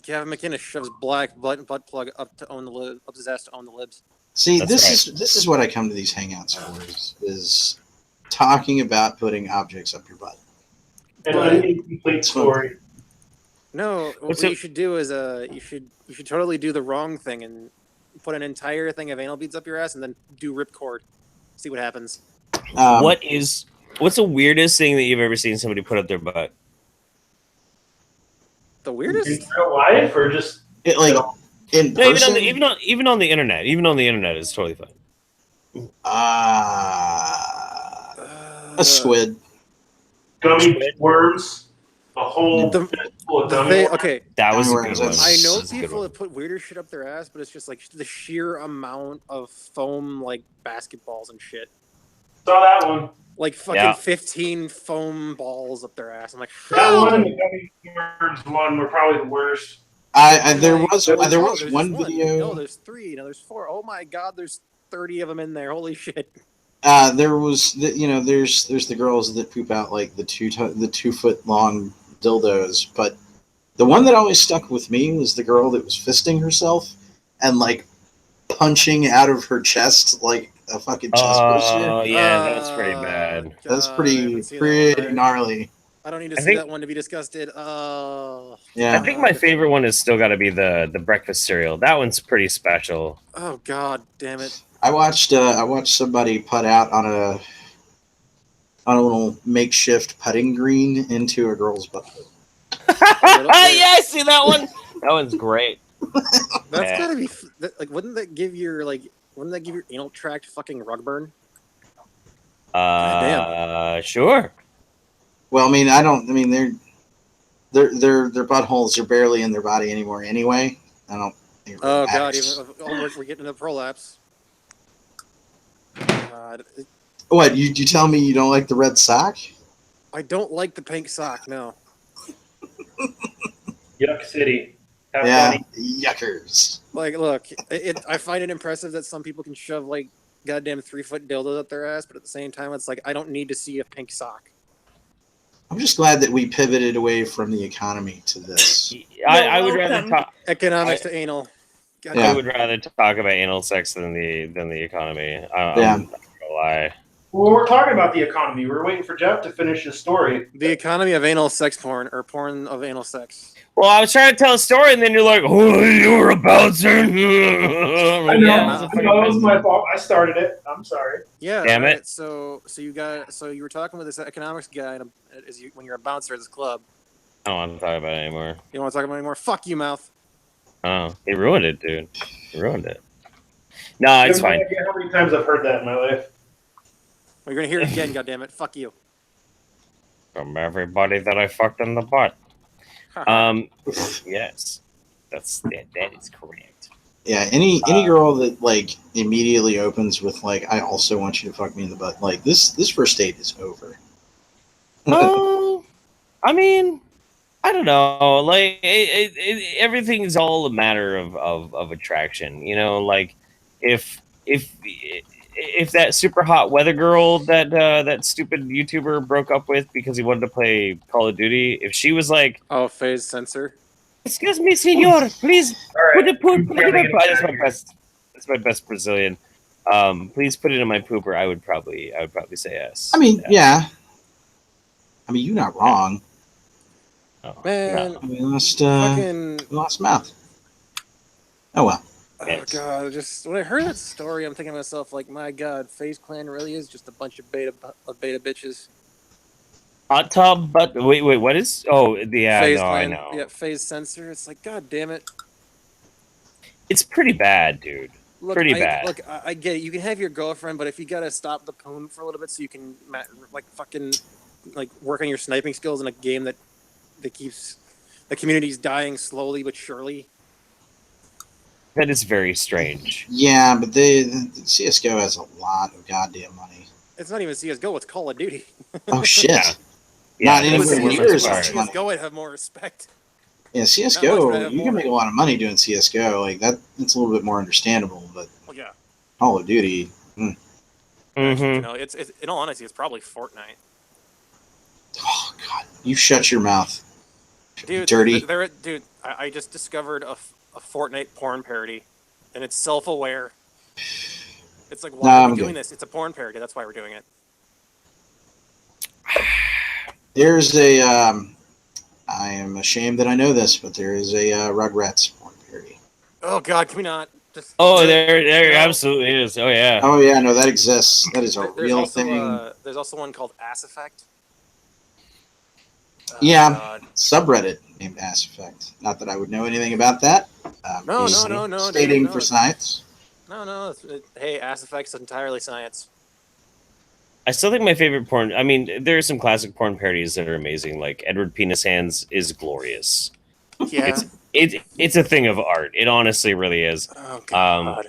Gavin McInnes shoves black butt plug up his ass to own the libs. See, That's this is what I come to these hangouts for is talking about putting objects up your butt. And But- an incomplete story. No, what you should do is you should totally do the wrong thing and put an entire thing of anal beads up your ass and then do ripcord. See what happens. What's the weirdest thing that you've ever seen somebody put up their butt? The weirdest? In real life or just It, like in No, person? even on the internet. Even on the internet is totally fine. A squid. gummy worms, a whole fistful of gummy worms. Okay, That was a Gummy good worms, one. that's- I know That's a good people one. that put weirder shit up their ass, but it's just like the sheer amount of foam, like basketballs and shit. Saw that one. Like fucking Yeah. 15 foam balls up their ass. I'm like, That how? one and the gummy worms one were probably the worst. There Like, was no, one there's video. No, there's 3. No, there's 4. Oh my god, there's 30 of them in there. Holy shit. There was there's the girls that poop out like the 2 foot long dildos, but the one that always stuck with me was the girl that was fisting herself and like punching out of her chest like a fucking chest burster. Oh yeah, that's pretty bad. That's God, I pretty haven't seen that one. gnarly. I don't need to I see think- that one to be disgusted. Yeah. I think my favorite one has still got to be the breakfast cereal. That one's pretty special. Oh god, damn it. I watched somebody putt out on a little makeshift putting green into a girl's butt. Yeah, I see that one. That one's great. That's Yeah. gotta be like. Wouldn't that give your anal tract fucking rug burn? Sure. Well, I mean, their buttholes are barely in their body anymore anyway. I don't think it really Oh god, matters. we're getting into prolapse. God, What, you tell me you don't like the red sock? I don't like the pink sock. No. Yuck City. Have Yeah, fun. yuckers. Like, look, I find it impressive that some people can shove like goddamn 3-foot dildos up their ass, but at the same time, it's like I don't need to see a pink sock. I'm just glad that we pivoted away from the economy to this. I would rather talk. Economics to anal. God Yeah. I would rather talk about anal sex than the economy. I'm Yeah. not gonna lie. Well, we're talking about the economy. We're waiting for Jeff to finish his story. The economy of anal sex porn, or porn of anal sex. Well, I was trying to tell a story, and then you're like, "Oh, you're a bouncer." I know. Yeah, I know it was my fault. I started it. I'm sorry. Yeah. Damn it. right. So you were talking with this economics guy when you're a bouncer at this club. I don't want to talk about it anymore. You don't want to talk about it anymore? Fuck you, mouth. Oh, they ruined it, dude. They ruined it. No, You it's have no fine. idea how many times I've heard that in my life. Well, you're gonna hear it again. Goddammit. Fuck you. From everybody that I fucked in the butt. Yes, that is correct. Yeah, any girl that like immediately opens with like, "I also want you to fuck me in the butt," like this first date is over. Oh, I mean, I don't know. Like, everything is all a matter of attraction. You know, like if that super hot weather girl that that stupid YouTuber broke up with because he wanted to play Call of Duty, if she was like, Oh, phase sensor. "Excuse me, senor, please All right. put that's my best Brazilian. Please put it in my pooper." I would probably say yes. I mean, yeah. I mean, you're not wrong. Oh, Man, no. We lost fucking. mouth. Oh well. Oh Yes. god, just when I heard that story, I'm thinking to myself, like, my god, FaZe Clan really is just a bunch of beta bitches. Hot tub, but wait, what is? Oh, yeah, FaZe no, I Clan, know. yeah, phase sensor. It's like, god damn it. It's pretty bad, dude. Look, Pretty bad. Look, I get it. You can have your girlfriend, but if you gotta stop the poon for a little bit so you can like fucking like work on your sniping skills in a game that keeps the community's dying slowly but surely. That is very strange. Yeah, but CS:GO has a lot of goddamn money. It's not even CS:GO. It's Call of Duty. Oh shit! Yeah, Not that's anywhere the near worst as part. much money. CS:GO would have more respect. Yeah, Not CS:GO, much, but you can make a lot of money doing CS:GO. Like that, it's a little bit more understandable. But Well, yeah. Call of Duty, Mm-hmm. You know, it's in all honesty, it's probably Fortnite. oh god, you shut your mouth, Dude, dirty. Dude, I just discovered a Fortnite porn parody, and it's self-aware. It's like, why Nah, are we I'm doing good. this? It's a porn parody. That's why we're doing it. There's a. I am ashamed that I know this, but there is a Rugrats porn parody. Oh God, can we not? Just, Oh, there no. absolutely is. Oh yeah. Oh yeah, no, that exists. That is a There's real also thing. there's also one called Ass Effect. Oh, Yeah. God. Subreddit named Ass Effect. Not that I would know anything about that. No, Just no, Stating dude, no. for science. No. Hey, Ass Effect's entirely science. I still think my favorite porn. I mean, there are some classic porn parodies that are amazing. Like Edward Penis Hands is glorious. Yeah. It's a thing of art. It honestly really is. Oh God.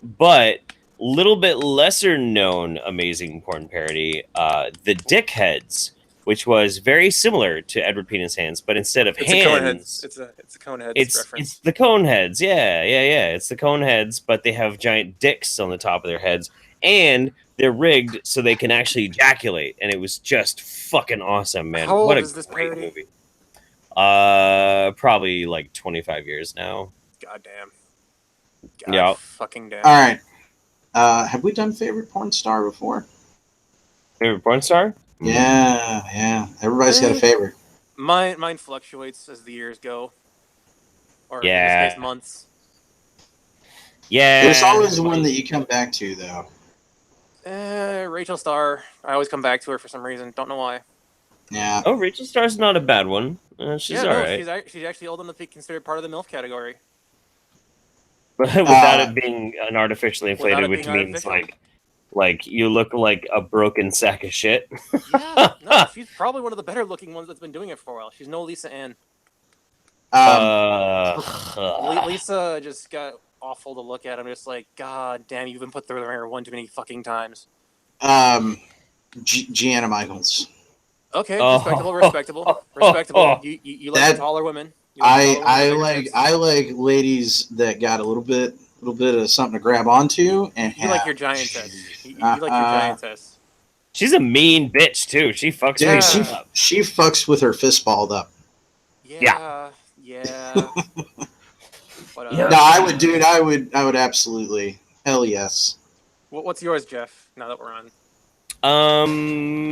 But little bit lesser known amazing porn parody, The Dickheads, which was very similar to Edward Penis Hands, but instead of It's a Coneheads. hands, It's a Coneheads it's reference. the Coneheads. Yeah. It's the Coneheads, but they have giant dicks on the top of their heads, and they're rigged so they can actually ejaculate. And it was just fucking awesome, man. How old What a is this great parody? movie. Probably like 25 years now. God damn. God Yeah. fucking damn. All right. Have we done favorite porn star before? Favorite porn star? Yeah. Everybody's got a favorite. Mine fluctuates as the years go, or in Yeah. this case, months. Yeah. There's always one that you come back to, though. Rachel Starr. I always come back to her for some reason. Don't know why. Yeah. Oh, Rachel Starr's not a bad one. She's alright. she's actually old enough to be considered part of the MILF category. But without it being an artificially Without inflated, it which being means artificial. like you look like a broken sack of shit. Yeah, no, she's probably one of the better looking ones that's been doing it for a while. She's no Lisa Ann. Lisa just got awful to look at. I'm just like, God damn, you've been put through the ringer one too many fucking times. Gianna Michaels. Okay, Oh. respectable. You like the taller women. You like the taller women, I like ladies that got a little bit of something to grab onto, and You like your giantess. You like your giantess. She's a mean bitch too. She fucks Dude, people up. she fucks with her fist balled up. Yeah. But, Yeah. No, I would absolutely. Hell yes. What's yours, Jeff? Now that we're on.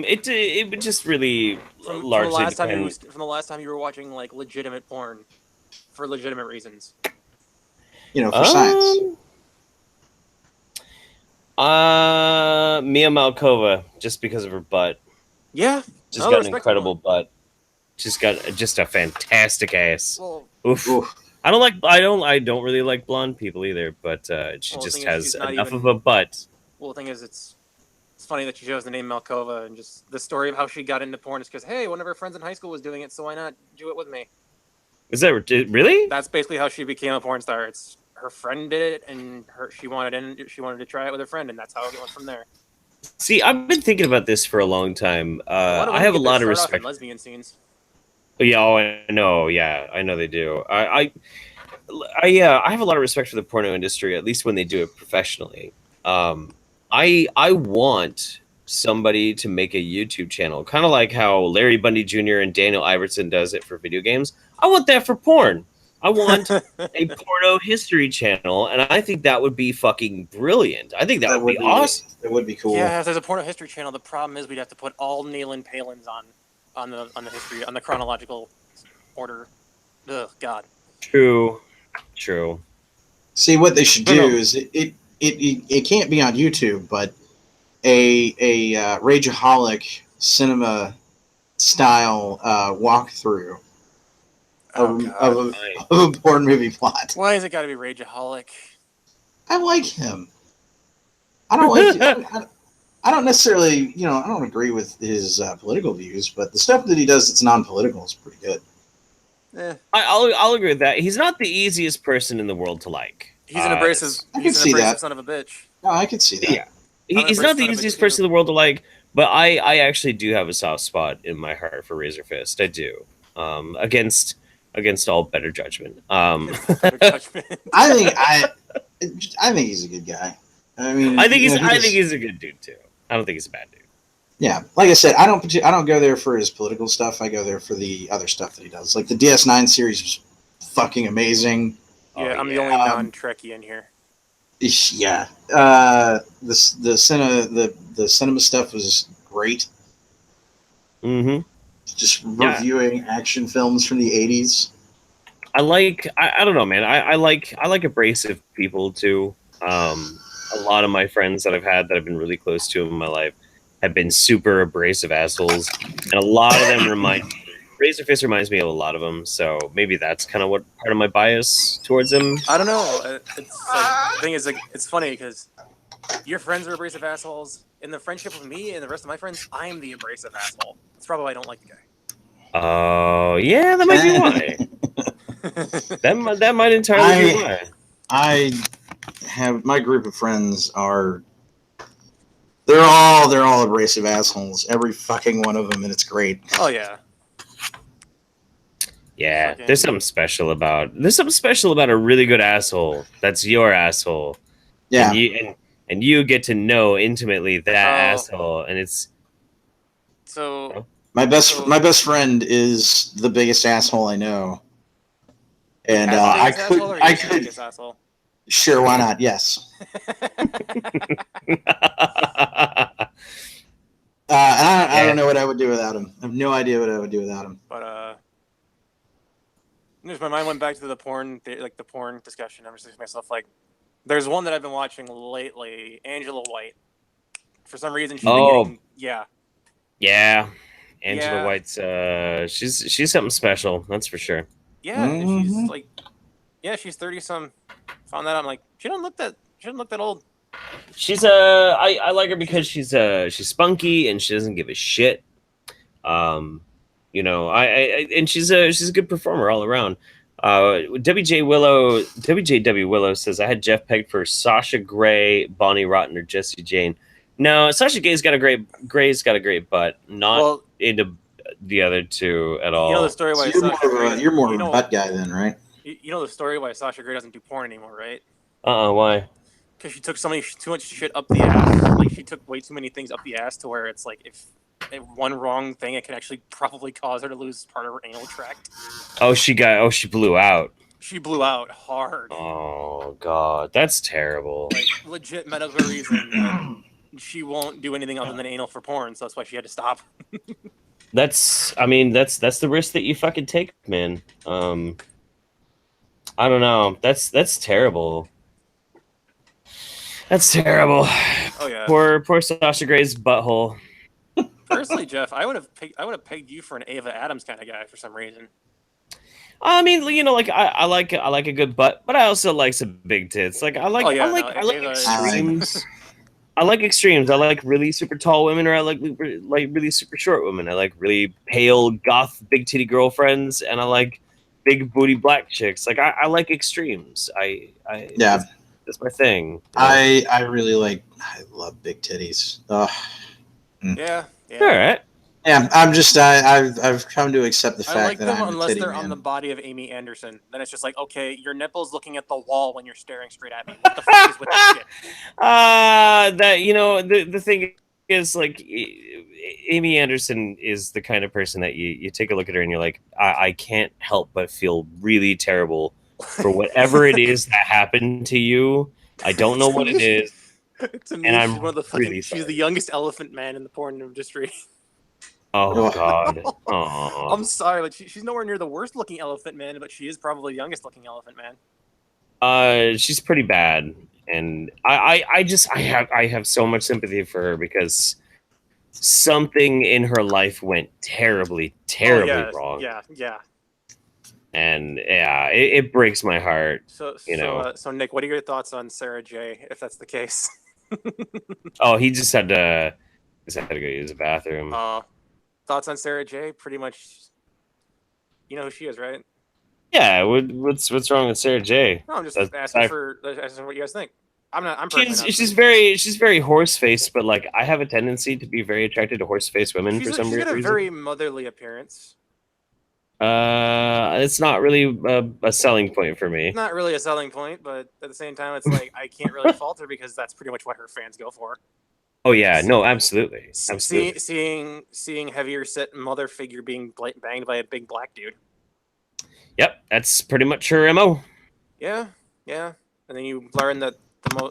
It would just really From largely the last depend. from the last time you were watching like legitimate porn for legitimate reasons. You know, for science. Mia Malkova, just because of her butt. Yeah. She's got an respectable incredible butt. She's got just a fantastic ass. Well, Oof. Oof. I don't really like blonde people either, but she Well, the just thing is, has she's not enough even- of a butt. well, the thing is, it's funny that she chose the name Malkova, and just the story of how she got into porn is because, hey, one of her friends in high school was doing it, so why not do it with me? Is that really? That's basically how she became a porn star. It's her friend did it, and she wanted to try it with her friend, and that's how it went from there. See, I've been thinking about this for a long time. lot of I women have a get their lot of start off in respect. lesbian scenes. Yeah, oh, I know. Yeah, I know they do. I have a lot of respect for the porno industry, at least when they do it professionally. I want somebody to make a YouTube channel, kind of like how Larry Bundy Jr. and Daniel Iverson does it for video games. I want that for porn. I want a porno history channel, and I think that would be fucking brilliant. I think that would be awesome. That would be cool. Yeah, if there's a porno history channel, the problem is we'd have to put all Nayland Palins on the history, on the chronological order. Ugh, God. True. See, what they should do is it can't be on YouTube, but a Rageaholic cinema style walkthrough of a porn movie plot. Why has it got to be Rageaholic? I like him. I don't like. I don't necessarily, I don't agree with his political views, but the stuff that he does that's non-political is pretty good. I'll agree with that. He's not the easiest person in the world to like. He's an abrasive. He's an abrasive son of a bitch. No, I can see that. Yeah, he's not the easiest person in the world to like, but I actually do have a soft spot in my heart for Razor Fist. I do. Against all better judgment. I think he's a good guy. I mean, I think he's a good dude too. I don't think he's a bad dude. Yeah, like I said, I don't go there for his political stuff. I go there for the other stuff that he does. Like the DS9 series was fucking amazing. Yeah, I'm the only non-Trekkie in here. Yeah, the cinema stuff was great. Mm-hmm. Just reviewing action films from the 80s. I don't know, man. I like abrasive people too. A lot of my friends that I've had that I've been really close to in my life have been super abrasive assholes, and a lot of them Razor Fist reminds me of a lot of them. So maybe that's kind of what part of my bias towards him. I don't know. It's like, the thing is, like, it's funny because your friends are abrasive assholes. In the friendship with me and the rest of my friends, I'm the abrasive asshole. That's probably why I don't like the guy. Oh, yeah, that might be why. that might entirely be why. I have my group of friends are they're all abrasive assholes. Every fucking one of them, and it's great. Oh yeah. Yeah, there's something special about a really good asshole. That's your asshole. Yeah. And you get to know intimately that asshole, and it's so my best friend is the biggest asshole I know. And I could sure, why not? Yes. I don't know what I would do without him. I have no idea what I would do without him. But my mind went back to the porn discussion. I'm just thinking to myself, like, there's one that I've been watching lately, Angela White. For some reason, she's been getting, Angela White's she's something special, that's for sure. Yeah, she's like, she's 30-some. Found that out. I'm like, she doesn't look that old. She's I like her because she's spunky and she doesn't give a shit. And she's a good performer all around. WJW Willow says, I had Jeff pegged for Sasha Grey, Bonnie Rotten, or Jessie Jane. No, Sasha Grey's got a great butt. Not into the other two at all. You know the story why you're more of a butt guy then, right? You know the story why Sasha Grey doesn't do porn anymore, right? Why? Because she took too much shit up the ass. Like, she took way too many things up the ass to where it's like, if one wrong thing, it can actually probably cause her to lose part of her anal tract. She blew out. She blew out hard. Oh God, that's terrible. Like, legit medical reason. She won't do anything other than anal for porn, so that's why she had to stop. That's the risk that you fucking take, man. I don't know. That's terrible. That's terrible. Oh yeah. Poor Sasha Grey's butthole. Personally, Jeff, I would have pegged you for an Ava Adams kind of guy for some reason. I mean, you know, like I like a good butt, but I also like some big tits. Like I like Oh, yeah, I like no, I like Ava is- extremes. I like extremes. I like really super tall women, or I like really super short women. I like really pale goth big titty girlfriends, and I like big booty black chicks. Like I like extremes. Yeah. That's my thing. You know? I really like. I love big titties. Ugh. Yeah. All right. Yeah, I'm just I've come to accept the I fact like that them I'm a unless titty they're man. on the body of Amy Anderson. Then it's just like, okay, your nipple's looking at the wall when you're staring straight at me. What the fuck is with this shit? That you know the thing is like Amy Anderson is the kind of person that you take a look at her and you're like I can't help but feel really terrible for whatever it is that happened to you. I don't know what it is, To me, and I'm she's one of the fucking. really She's sorry. the youngest elephant man in the porn industry. Oh Oh. God. Oh. I'm sorry, but she's nowhere near the worst looking elephant man, but she is probably the youngest looking elephant man. She's pretty bad, and I have so much sympathy for her because something in her life went terribly wrong. Yeah. And yeah, it breaks my heart. So You know. so Nick, what are your thoughts on Sarah J? If that's the case. Oh, he just had to go use the bathroom. Thoughts on Sarah J? Pretty much, you know who she is, right? Yeah, what's wrong with Sarah J? No, I'm just That's- asking what you guys think. I'm personally not. She's very horse faced, but like I have a tendency to be very attracted to horse faced women for some She's weird got a reason. very motherly appearance. It's not really a selling point for me. Not really a selling point, but at the same time, it's like I can't really fault her because that's pretty much what her fans go for. Oh yeah, no, absolutely. Seeing heavier set mother figure being banged by a big black dude. Yep, that's pretty much her MO. Yeah, and then you learn that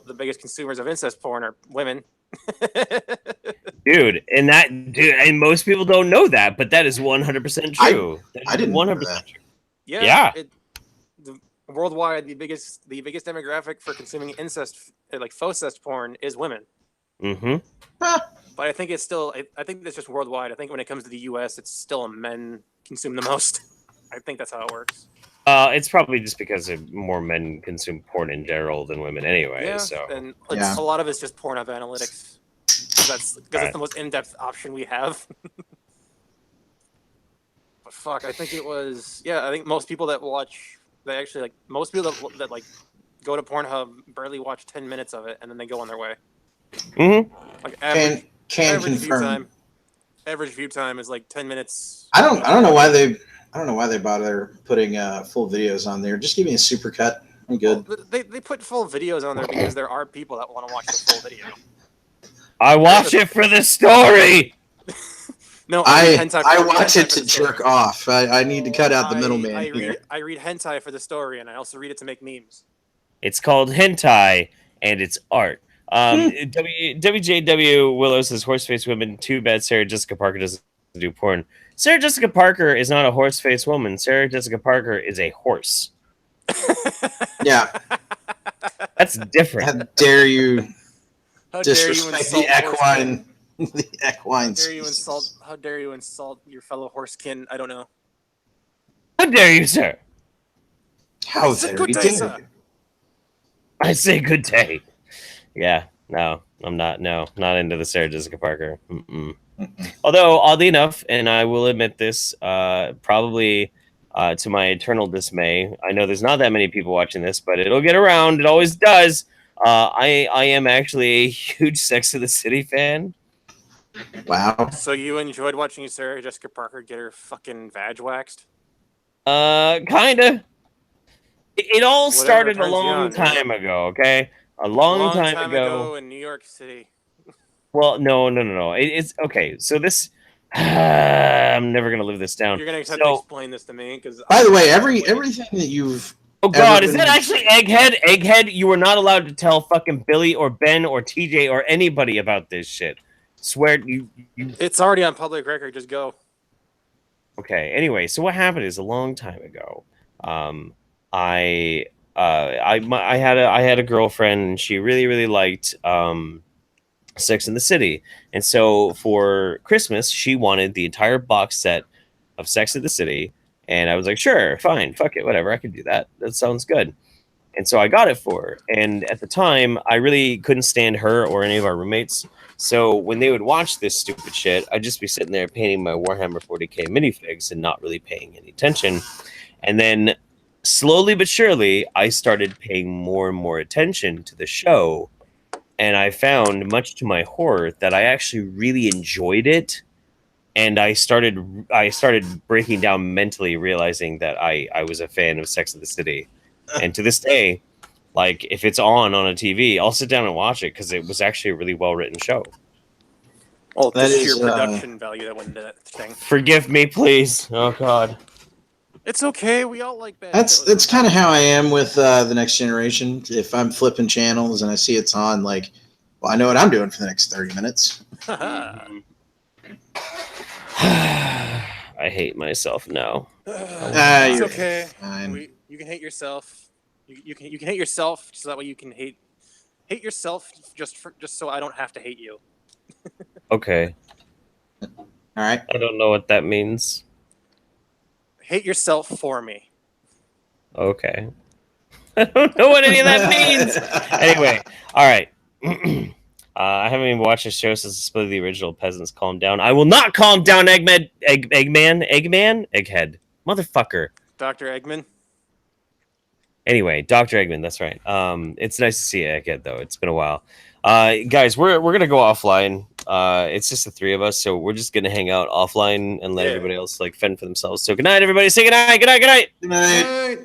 the biggest consumers of incest porn are women. Dude, and most people don't know that, but that is 100% true. I didn't know that. true. Yeah. Worldwide, the biggest demographic for consuming incest, like faux-cest porn, is women. Mm-hmm. But I think it's still. I think that's just worldwide. I think when it comes to the U.S., it's still men consume the most. I think that's how it works. It's probably just because more men consume porn in general than women anyway. Yeah, So and a lot of it's just porn of analytics. Because it's the most in-depth option we have. But fuck, I think it was. Yeah, I think most people that watch, most people that like go to Pornhub barely watch 10 minutes of it, and then they go on their way. Mm-hmm. Like average confirm. view time. Average view time is like 10 minutes. I don't know why they bother putting full videos on there. Just give me a supercut. I'm good. Well, they put full videos on there because there are people that want to watch the full video. I watch it for the story. No, I watch it to jerk off. I need to cut out the middleman I here. read hentai for the story, and I also read it to make memes. It's called hentai, and it's art. WJW Willow says horse-faced women. Too bad Sarah Jessica Parker doesn't do porn. Sarah Jessica Parker is not a horse-faced woman. Sarah Jessica Parker is a horse. Yeah. That's different. How dare you How dare you disrespect insult the horsemen? equine How dare you insult your fellow horsekin? I don't know. How dare you, sir? How It's a dare good you? day, sir. I say good day. Yeah, no, I'm not. No, not into the Sarah Jessica Parker. Mm-mm. Although, oddly enough, and I will admit this, probably to my eternal dismay, I know there's not that many people watching this, but it'll get around. It always does. I am actually a huge Sex of the City fan. Wow. So you enjoyed watching Sarah Jessica Parker get her fucking vag waxed? Kinda. It all Whatever started a turns you long on, time ago. Okay, a long time ago. in New York City. Well, no. It's okay. So this, I'm never gonna live this down. You're gonna have to explain this to me because. By the way, everything that you've Oh God, is been- that actually Egghead? Egghead, you were not allowed to tell fucking Billy or Ben or TJ or anybody about this shit. Swear you. It's already on public record. Just go. Okay. Anyway, so what happened is a long time ago. I had a girlfriend, and she really liked Sex in the City. And so for Christmas, she wanted the entire box set of Sex in the City. And I was like, sure, fine, fuck it, whatever, I can do that. That sounds good. And so I got it for her. And at the time, I really couldn't stand her or any of our roommates. So when they would watch this stupid shit, I'd just be sitting there painting my Warhammer 40k minifigs and not really paying any attention. And then slowly but surely, I started paying more and more attention to the show. And I found, much to my horror, that I actually really enjoyed it. And I started breaking down mentally, realizing that I was a fan of Sex and the City. And to this day, like, if it's on a TV, I'll sit down and watch it because it was actually a really well-written show. Well, That the sheer is, production value that went into that thing. Forgive me, please. Oh, God. It's okay. We all like bad. That's kind of how I am with the Next Generation. If I'm flipping channels and I see it's on, like, well, I know what I'm doing for the next 30 minutes. I hate myself now. It's you're okay. fine. You can hate yourself. You can hate yourself so that way you can hate yourself just so I don't have to hate you. Okay. All right. I don't know what that means. Hate yourself for me. Okay. I don't know what any of that means. Anyway, all right. I haven't even watched the show since the split of the original Peasants. Calm down. I will not calm down, Egghead. Motherfucker. Dr. Eggman. Anyway, Dr. Eggman, that's right. It's nice to see you, Egghead, though. It's been a while. Guys, we're gonna go offline. It's just the three of us, so we're just gonna hang out offline and let everybody else like fend for themselves. So good night, everybody. Say good night. Good night. Good night. Good night. Right.